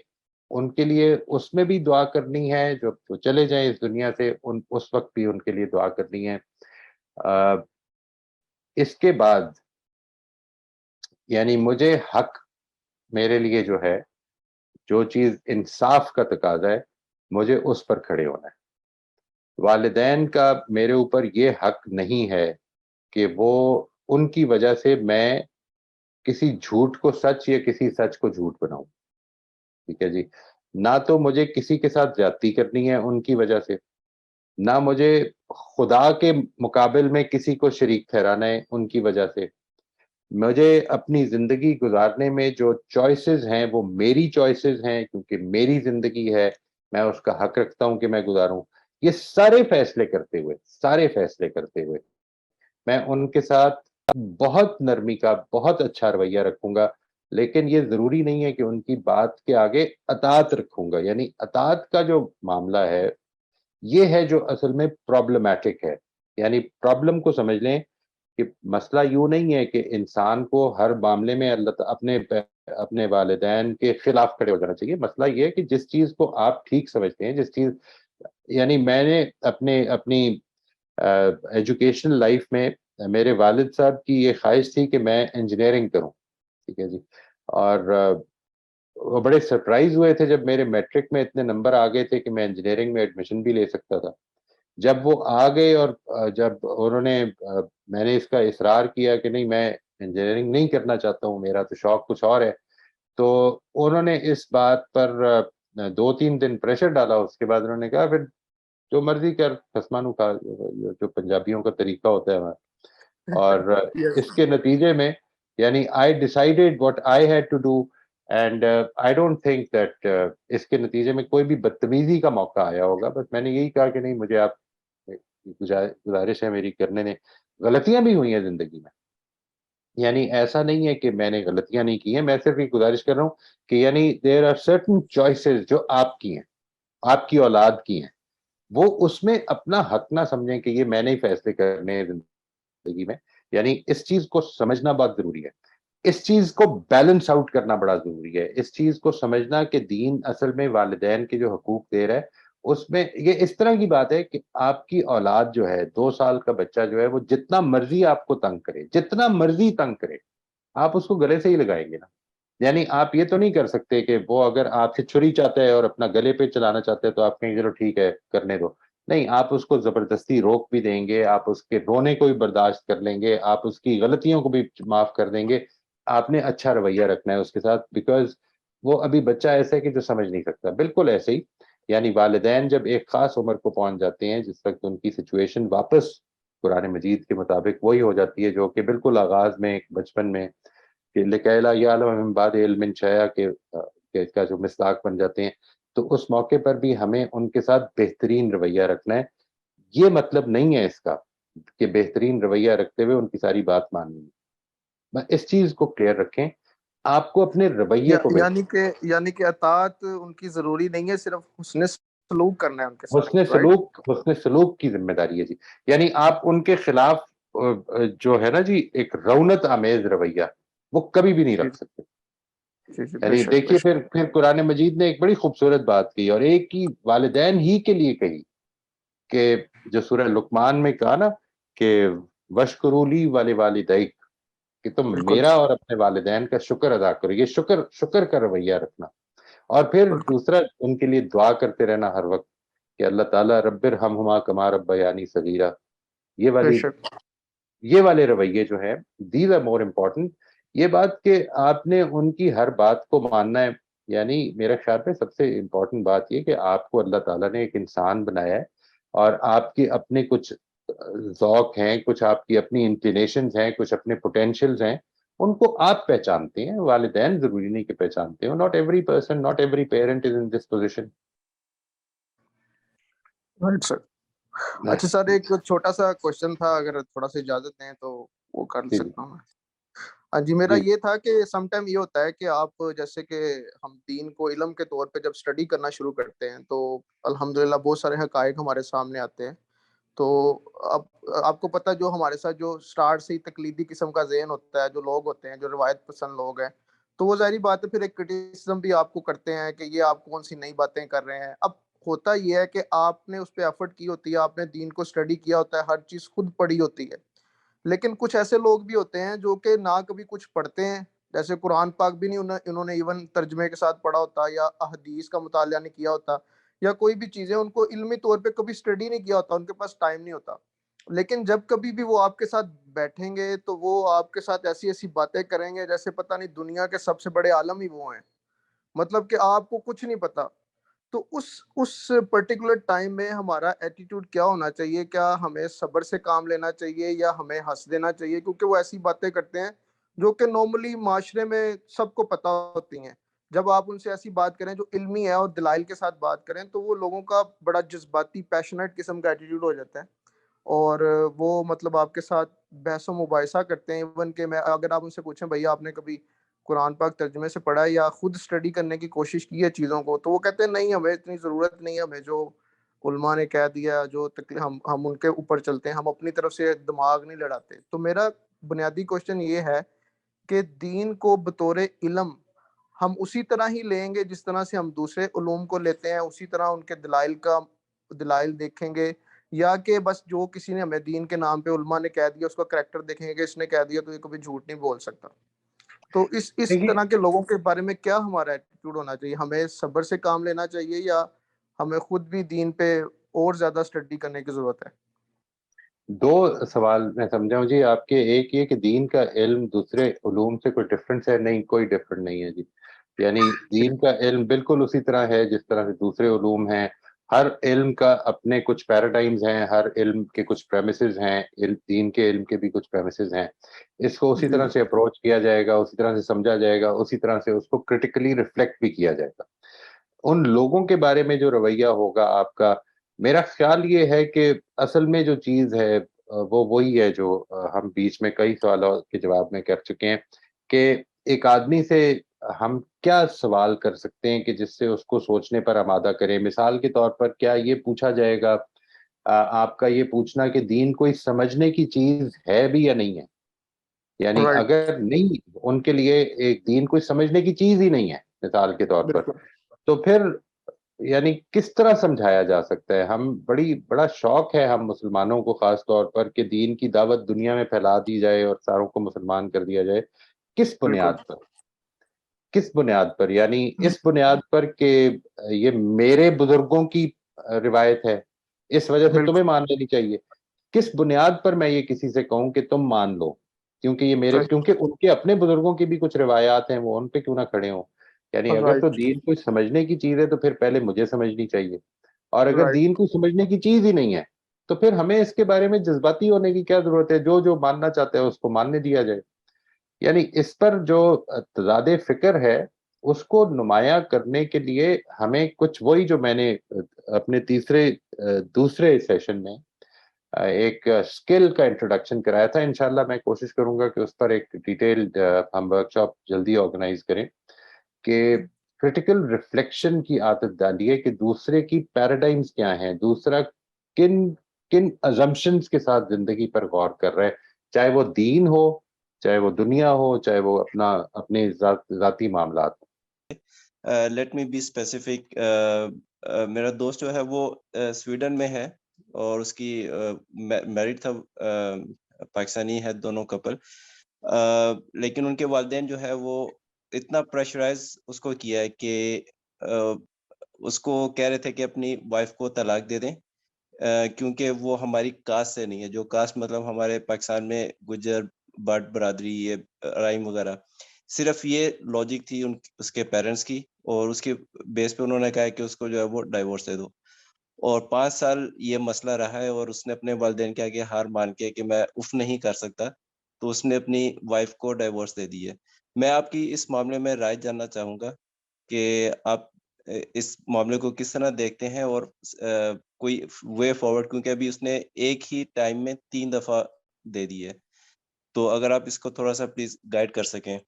ان کے لیے اس میں بھی دعا کرنی ہے, جو چلے جائیں اس دنیا سے اس وقت بھی ان کے لیے دعا کرنی ہے. اس کے بعد یعنی مجھے حق میرے لیے جو ہے, جو چیز انصاف کا تقاضا ہے, مجھے اس پر کھڑے ہونا ہے. والدین کا میرے اوپر یہ حق نہیں ہے کہ وہ ان کی وجہ سے میں کسی جھوٹ کو سچ یا کسی سچ کو جھوٹ بناؤں. ٹھیک ہے جی. نہ تو مجھے کسی کے ساتھ زیادتی کرنی ہے ان کی وجہ سے, نہ مجھے خدا کے مقابل میں کسی کو شریک ٹھہرانا ہے ان کی وجہ سے. مجھے اپنی زندگی گزارنے میں جو چوائسز ہیں وہ میری چوائسز ہیں, کیونکہ میری زندگی ہے, میں اس کا حق رکھتا ہوں کہ میں گزاروں. یہ سارے فیصلے کرتے ہوئے میں ان کے ساتھ بہت نرمی کا بہت اچھا رویہ رکھوں گا, لیکن یہ ضروری نہیں ہے کہ ان کی بات کے آگے اطاعت رکھوں گا. یعنی اطاعت کا جو معاملہ ہے یہ ہے جو اصل میں پرابلمیٹک ہے. یعنی پرابلم کو سمجھ لیں کہ مسئلہ یوں نہیں ہے کہ انسان کو ہر معاملے میں اپنے والدین کے خلاف کھڑے ہو جانا چاہیے. مسئلہ یہ ہے کہ جس چیز کو آپ ٹھیک سمجھتے ہیں, جس چیز, یعنی میں نے اپنی ایجوکیشنل لائف میں میرے والد صاحب کی یہ خواہش تھی کہ میں انجینئرنگ کروں. ٹھیک ہے جی. اور وہ بڑے سرپرائز ہوئے تھے جب میرے میٹرک میں اتنے نمبر آ گئے تھے کہ میں انجینئرنگ میں ایڈمیشن بھی لے سکتا تھا. جب وہ آ گئے اور جب انہوں نے, میں نے اس کا اصرار کیا کہ نہیں میں انجینئرنگ نہیں کرنا چاہتا ہوں, میرا تو شوق کچھ اور ہے, تو انہوں نے اس بات پر 2-3 دن پریشر ڈالا. اس کے بعد انہوں نے کہا پھر جو مرضی کر, خسمانو کھا, جو پنجابیوں کا طریقہ ہوتا ہے ہمارا. اور اس کے نتیجے میں یعنی I decided what I had to do and I don't think that اس کے نتیجے میں کوئی بھی بدتمیزی کا موقع آیا ہوگا. بس میں نے یہی کہا کہ نہیں, مجھے آپ گزارش ہے میری کرنے نے, غلطیاں بھی ہوئی ہیں زندگی میں, یعنی ایسا نہیں ہے کہ میں نے غلطیاں نہیں کی ہیں, میں صرف یہ گزارش کر رہا ہوں کہ یعنی there are certain choices جو آپ کی ہیں, آپ کی اولاد کی ہیں, وہ اس میں اپنا حق نہ سمجھیں کہ یہ میں نے ہی فیصلے کرنے ہیں زندگی میں. یعنی اس چیز کو سمجھنا بہت ضروری ہے, اس چیز کو بیلنس آؤٹ کرنا بڑا ضروری ہے, اس چیز کو سمجھنا کہ دین اصل میں والدین کے جو حقوق دے رہا ہے اس میں یہ اس طرح کی بات ہے کہ آپ کی اولاد جو ہے, 2 سال کا بچہ جو ہے, وہ جتنا مرضی آپ کو تنگ کرے, جتنا مرضی تنگ کرے, آپ اس کو گلے سے ہی لگائیں گے نا. یعنی آپ یہ تو نہیں کر سکتے کہ وہ اگر آپ سے چھری چاہتا ہے اور اپنا گلے پہ چلانا چاہتے ہیں تو آپ کہیں چلو ٹھیک ہے کرنے دو. نہیں, آپ اس کو زبردستی روک بھی دیں گے, آپ اس کے رونے کو بھی برداشت کر لیں گے, آپ اس کی غلطیوں کو بھی معاف کر دیں گے. آپ نے اچھا رویہ رکھنا ہے اس کے ساتھ, بیکاز وہ ابھی بچہ ایسا ہے کہ جو سمجھ نہیں سکتا. بالکل ایسے ہی یعنی والدین جب ایک خاص عمر کو پہنچ جاتے ہیں جس وقت ان کی سچویشن واپس قرآن مجید کے مطابق وہی ہو جاتی ہے جو کہ بالکل آغاز میں بچپن میں کہ لکیلا یعلم من بعد علم شیء کہ کا جو مصداق بن جاتے ہیں, تو اس موقع پر بھی ہمیں ان کے ساتھ بہترین رویہ رکھنا ہے. یہ مطلب نہیں ہے اس کا کہ بہترین رویہ رکھتے ہوئے ان کی ساری بات ماننی ہے. اس چیز کو کلیئر رکھیں, آپ کو اپنے رویے کو یعنی کہ اطاعت ان کی ضروری نہیں ہے, صرف حسن سلوک کرنا ہے ان کے ساتھ. حسن سلوک کی ذمہ داری ہے جی. یعنی آپ ان کے خلاف جو ہے نا جی ایک رونت آمیز رویہ وہ کبھی بھی نہیں رکھ سکتے. یعنی دیکھیے پھر قرآن مجید نے ایک بڑی خوبصورت بات کی اور ایک کی والدین ہی کے لیے کہی کہ جو سورہ لقمان میں کہا نا کہ وشکرولی والے والدیک, کہ تم میرا اور اپنے والدین کا شکر ادا کرو. یہ شکر کا رویہ رکھنا, اور پھر دوسرا ان کے لیے دعا کرتے رہنا ہر وقت کہ اللہ تعالیٰ رب ارحمہما کما ربیانی صغیرہ. یہ والے رویے جو ہیں دیز آر مور امپورٹنٹ. یہ بات کہ آپ نے ان کی ہر بات کو ماننا ہے, یعنی میرا خیال میں سب سے امپورٹنٹ بات یہ کہ آپ کو اللہ تعالیٰ نے ایک انسان بنایا ہے اور آپ کے اپنے کچھ ذوق ہیں, کچھ آپ کی اپنی انکلینیشنز ہیں, کچھ اپنے پوٹینشیلز ہیں, ان کو آپ پہچانتے ہیں, والدین ضروری نہیں کہ پہچانتے ہو. Not every person, not every parent is in this position. Right sir. اچھا سر, ایک چھوٹا سا کوشچن تھا, اگر تھوڑا سا اجازت دیں تو وہ کر سکتا ہوں. ہاں جی, میرا یہ تھا کہ سم ٹائم یہ ہوتا ہے کہ آپ جیسے کہ ہم دین کو علم کے طور پہ جب اسٹڈی کرنا شروع کرتے ہیں تو الحمدللہ بہت سارے حقائق ہمارے سامنے آتے ہیں, تو اب آپ کو پتہ جو ہمارے ساتھ جو اسٹارٹ سے ہی تقلیدی قسم کا ذہن ہوتا ہے، جو لوگ ہوتے ہیں جو روایت پسند لوگ ہیں، تو وہ ظاہری بات ہے پھر ایک کرٹیسزم بھی آپ کو کرتے ہیں کہ یہ آپ کون سی نئی باتیں کر رہے ہیں. اب ہوتا یہ ہے کہ آپ نے اس پہ ایفرٹ کی ہوتی ہے، آپ نے دین کو اسٹڈی کیا ہوتا ہے، ہر چیز خود پڑھی ہوتی ہے. لیکن کچھ ایسے لوگ بھی ہوتے ہیں جو کہ نہ کبھی کچھ پڑھتے ہیں، جیسے قرآن پاک بھی نہیں انہوں نے ایون ترجمے کے ساتھ پڑھا ہوتا، یا احادیث کا مطالعہ نہیں کیا ہوتا، یا کوئی بھی چیزیں ان کو علمی طور پہ کبھی اسٹڈی نہیں کیا ہوتا، ان کے پاس ٹائم نہیں ہوتا. لیکن جب کبھی بھی وہ آپ کے ساتھ بیٹھیں گے تو وہ آپ کے ساتھ ایسی ایسی باتیں کریں گے جیسے پتہ نہیں دنیا کے سب سے بڑے عالم ہی وہ ہیں، مطلب کہ آپ کو کچھ نہیں پتا. تو اس پرٹیکولر ٹائم میں ہمارا ایٹیٹیوڈ کیا ہونا چاہیے؟ کیا ہمیں صبر سے کام لینا چاہیے یا ہمیں ہنس دینا چاہیے؟ کیونکہ وہ ایسی باتیں کرتے ہیں جو کہ نارملی معاشرے میں سب کو پتہ ہوتی ہیں. جب آپ ان سے ایسی بات کریں جو علمی ہے اور دلائل کے ساتھ بات کریں تو وہ لوگوں کا بڑا جذباتی پیشنیٹ قسم کا ایٹیٹیوڈ ہو جاتا ہے، اور وہ مطلب آپ کے ساتھ بحث و مباحثہ کرتے ہیں. ایون کہ میں اگر آپ ان سے پوچھیں بھائی آپ نے کبھی قرآن پاک ترجمے سے پڑھا ہے یا خود اسٹڈی کرنے کی کوشش کی ہے چیزوں کو، تو وہ کہتے ہیں نہیں ہمیں اتنی ضرورت نہیں ہے، ہمیں جو علماء نے کہہ دیا جو ہم ان کے اوپر چلتے ہیں، ہم اپنی طرف سے دماغ نہیں لڑاتے. تو میرا بنیادی کوشچن یہ ہے کہ دین کو بطور علم ہم اسی طرح ہی لیں گے جس طرح سے ہم دوسرے علوم کو لیتے ہیں، اسی طرح ان کے دلائل دیکھیں گے، یا کہ بس جو کسی نے ہمیں دین کے نام پہ علماء نے کہہ دیا اس کا کریکٹر دیکھیں گے کہ اس نے کہہ دیا تو یہ کبھی جھوٹ نہیں بول سکتا. تو اس دیکھیے طرح کے لوگوں کے بارے میں کیا ہمارا ایٹیٹیوڈ ہونا چاہیے؟ ہمیں صبر سے کام لینا چاہیے یا ہمیں خود بھی دین پہ اور زیادہ اسٹڈی کرنے کی ضرورت ہے؟ دو سوال میں سمجھا ہوں جی آپ کے. ایک یہ کہ دین کا علم دوسرے علوم سے کوئی ڈفرینس ہے؟ نہیں، کوئی ڈفرینس نہیں ہے جی. یعنی دین کا علم بالکل اسی طرح ہے جس طرح سے دوسرے علوم ہیں. ہر علم کا اپنے کچھ پیراڈائمز ہیں، ہر علم کے کچھ پریمیسز ہیں، دین کے علم کے بھی کچھ پریمیسز ہیں. اس کو اسی طرح سے اپروچ کیا جائے گا، اسی طرح سے سمجھا جائے گا، اسی طرح سے اس کو کرٹیکلی ریفلیکٹ بھی کیا جائے گا. ان لوگوں کے بارے میں جو رویہ ہوگا آپ کا، میرا خیال یہ ہے کہ اصل میں جو چیز ہے وہ وہی ہے جو ہم بیچ میں کئی سوالوں کے جواب میں کر چکے ہیں کہ ایک آدمی سے ہم کیا سوال کر سکتے ہیں کہ جس سے اس کو سوچنے پر آمادہ کریں. مثال کے طور پر کیا یہ پوچھا جائے گا آپ کا یہ پوچھنا کہ دین کوئی سمجھنے کی چیز ہے بھی یا نہیں ہے؟ یعنی اگر نہیں، ان کے لیے ایک دین کوئی سمجھنے کی چیز ہی نہیں ہے مثال کے طور پر، تو پھر یعنی کس طرح سمجھایا جا سکتا ہے؟ بڑا شوق ہے ہم مسلمانوں کو خاص طور پر کہ دین کی دعوت دنیا میں پھیلا دی جائے اور ساروں کو مسلمان کر دیا جائے. کس بنیاد پر؟ یعنی اس بنیاد پر کہ یہ میرے بزرگوں کی روایت ہے اس وجہ سے تمہیں مان لینی چاہیے. کس بنیاد پر میں یہ کسی سے کہوں کہ تم مان لو کیونکہ یہ کیونکہ ان کے اپنے بزرگوں کی بھی کچھ روایات ہیں، وہ ان پہ کیوں نہ کھڑے ہوں؟ یعنی اگر تو دین کوئی سمجھنے کی چیز ہے تو پھر پہلے مجھے سمجھنی چاہیے، اور اگر دین کو سمجھنے کی چیز ہی نہیں ہے تو پھر ہمیں اس کے بارے میں جذباتی ہونے کی کیا ضرورت ہے؟ جو ماننا چاہتے ہیں اس کو ماننے دیا جائے. یعنی اس پر جو تضاد فکر ہے اس کو نمایاں کرنے کے لیے ہمیں کچھ وہی جو میں نے اپنے دوسرے سیشن میں ایک اسکل کا انٹروڈکشن کرایا تھا. انشاءاللہ میں کوشش کروں گا کہ اس پر ایک ڈیٹیلڈ ہم ورکشاپ جلدی آرگنائز کریں کہ کرٹیکل ریفلیکشن کی عادت ڈالیے کہ دوسرے کی پیراڈائمز کیا ہیں، دوسرا کن ازمپشنز کے ساتھ زندگی پر غور کر رہے، چاہے وہ دین ہو، چاہے وہ دنیا ہو، چاہے وہ اپنے ذاتی معاملات. Let me be specific. میرا دوست جو ہے وہ سویڈن میں ہے اور اس کی میرڈ تھا، پاکستانی ہے دونوں کپل، لیکن ان کے والدین جو ہے وہ اتنا پریشرائز اس کو کیا ہے کہ اس کو کہہ رہے تھے کہ اپنی وائف کو طلاق دے دیں کیونکہ وہ ہماری کاسٹ سے نہیں ہے. جو کاسٹ مطلب ہمارے پاکستان میں گجر بٹ برادری، یہ رائم وغیرہ، صرف یہ لاجک تھی اس کے پیرنٹس کی، اور اس کے بیس پہ انہوں نے کہا کہ اس کو جو ہے وہ ڈائیورس دے دو. اور 5 سال یہ مسئلہ رہا ہے اور اس نے اپنے والدین کے آگے ہار مان کے کہ میں اف نہیں کر سکتا، تو اس نے اپنی وائف کو ڈائیورس دے دی ہے. میں آپ کی اس معاملے میں رائے جاننا چاہوں گا کہ آپ اس معاملے کو کس طرح دیکھتے ہیں اور کوئی وے فارورڈ، کیونکہ ابھی اس نے ایک ہی ٹائم میں 3 دفعہ دے دی ہے. تو اگر آپ اس کو تھوڑا سا پلیز گائیڈ کر سکیں.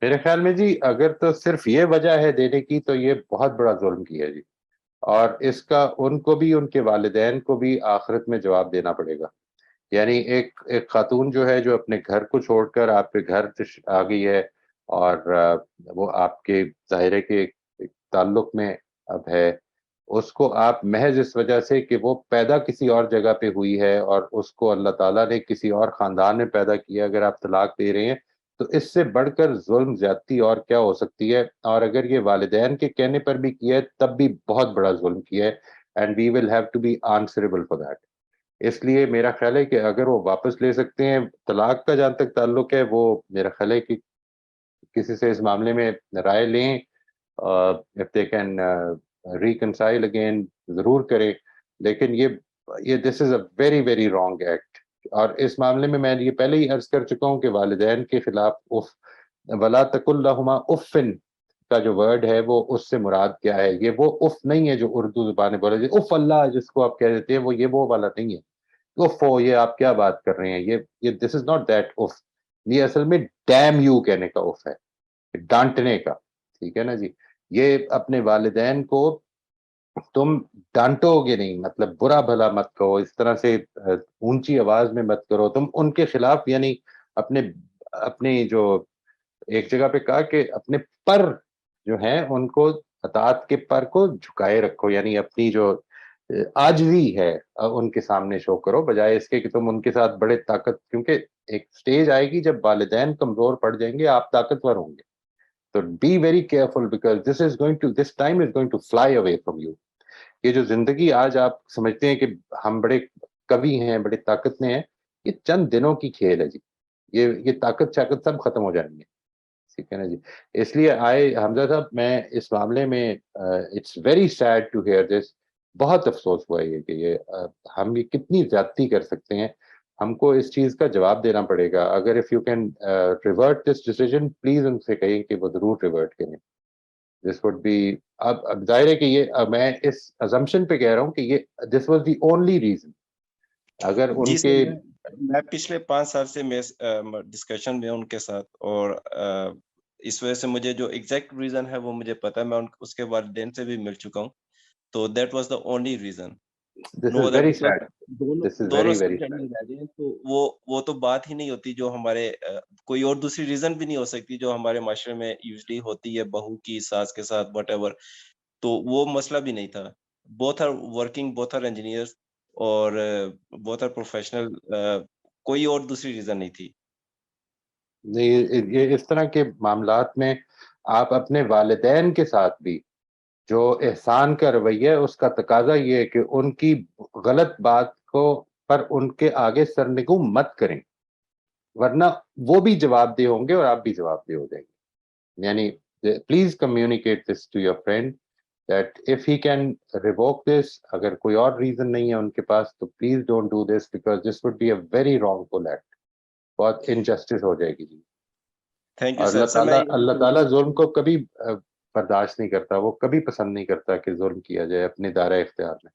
میرے خیال میں جی اگر تو صرف یہ وجہ ہے دینے کی تو یہ بہت بڑا ظلم کیا ہے جی. اور اس کا ان کو بھی ان کے والدین کو بھی آخرت میں جواب دینا پڑے گا. یعنی ایک خاتون جو ہے جو اپنے گھر کو چھوڑ کر آپ کے گھر آ گئی ہے اور وہ آپ کے ظاہرے کے ایک تعلق میں اب ہے, اس کو آپ محض اس وجہ سے کہ وہ پیدا کسی اور جگہ پہ ہوئی ہے اور اس کو اللہ تعالیٰ نے کسی اور خاندان میں پیدا کیا, اگر آپ طلاق دے رہے ہیں تو اس سے بڑھ کر ظلم زیادتی اور کیا ہو سکتی ہے. اور اگر یہ والدین کے کہنے پر بھی کیا ہے تب بھی بہت بڑا ظلم کیا ہے, and we will have to be answerable for that. اس لیے میرا خیال ہے کہ اگر وہ واپس لے سکتے ہیں, طلاق کا جہاں تک تعلق ہے وہ میرا خیال ہے کہ کسی سے اس معاملے میں رائے لیں, if they can reconcile again ضرور کریں, لیکن یہ this is a very very wrong act. اور اس معاملے میں یہ پہلے ہی عرض کر چکا ہوں کہ والدین کے خلاف اف ولا تقل لہما افن کا جو ورڈ ہے وہ اس سے مراد کیا ہے. یہ وہ اف نہیں ہے جو اردو زبان میں بولے اف اللہ جس کو آپ کہہ دیتے ہیں, وہ والا نہیں ہے. اف ہو یہ آپ کیا بات کر رہے ہیں, یہ دس از ناٹ دیٹ اف, یہ اصل میں ڈیم یو کہنے کا اف ہے, ڈانٹنے کا. ٹھیک ہے نا جی. یہ اپنے والدین کو تم ڈانٹو گے نہیں, مطلب برا بھلا مت کہو, اس طرح سے اونچی آواز میں مت کرو تم ان کے خلاف. یعنی اپنے جو ایک جگہ پہ کہا کہ اپنے پر جو ہیں ان کو اطاعت کے پر کو جھکائے رکھو, یعنی اپنی جو عاجزی ہے ان کے سامنے شو کرو, بجائے اس کے کہ تم ان کے ساتھ بڑے طاقت, کیونکہ ایک سٹیج آئے گی جب والدین کمزور پڑ جائیں گے آپ طاقتور ہوں گے. تو be very careful because this time is going to fly away from you. یہ جو زندگی آج آپ سمجھتے ہیں کہ ہم بڑے کبھی ہیں, بڑے طاقت میں ہیں, یہ چند دنوں کی کھیل ہے جی. یہ طاقت شاقت سب ختم ہو جائیں گے. ٹھیک ہے نا جی. اس لیے حمزہ صاحب, میں اس معاملے میں it's very sad to hear this. بہت افسوس ہوا یہ کہ ہم یہ کتنی زیادتی کر سکتے ہیں. ہم کو اس چیز کا جواب دینا پڑے گا. اگر if you can revert this decision please ان سے کہیں کہ وہ ضرور ریورٹ کریں. دس وڈ بی, اب ظاہر ہے کہ یہ میں اس ازمپشن پہ کہہ رہا ہوں کہ یہ this was the only reason. اگر ان کے میں پچھلے 5 سال سے میں ڈسکشن میں ان کے ساتھ, اور اس وجہ سے مجھے جو ایگزیکٹ ریزن ہے وہ مجھے پتا ہے. میں اس کے والدین سے بھی مل چکا ہوں, تو that was the only reason. دونوں سے تو وہ تو بات ہی نہیں ہوتی جو ہمارے کوئی اور دوسری ریزن بھی نہیں ہو سکتی جو ہمارے معاشرے میں یوزلی ہوتی ہے, بہو کی ساس کے ساتھ وٹ ایور. تو وہ مسئلہ بھی نہیں تھا. Both are working, both are engineers, اور بہت پروفیشنل, کوئی اور دوسری ریزن نہیں تھی. یہ اس طرح کے معاملات میں آپ اپنے والدین کے ساتھ بھی جو احسان کا رویہ ہے اس کا تقاضا یہ ہے کہ ان کی غلط بات کو پر ان کے آگے سرنگو مت کریں, ورنہ وہ بھی جواب دہ ہوں گے اور آپ بھی جواب دہ ہو جائیں گے. یعنی please communicate this to your friend that if he can revoke this, اگر کوئی اور ریزن نہیں ہے ان کے پاس, تو please don't do this because this would be a very wrongful act. بہت انجسٹس ہو جائے گی جی. Thank you sir. اللہ تعالیٰ ظلم کو کبھی برداشت نہیں کرتا, وہ کبھی پسند نہیں کرتا کہ ظلم کیا جائے اپنے دائرہ اختیار میں.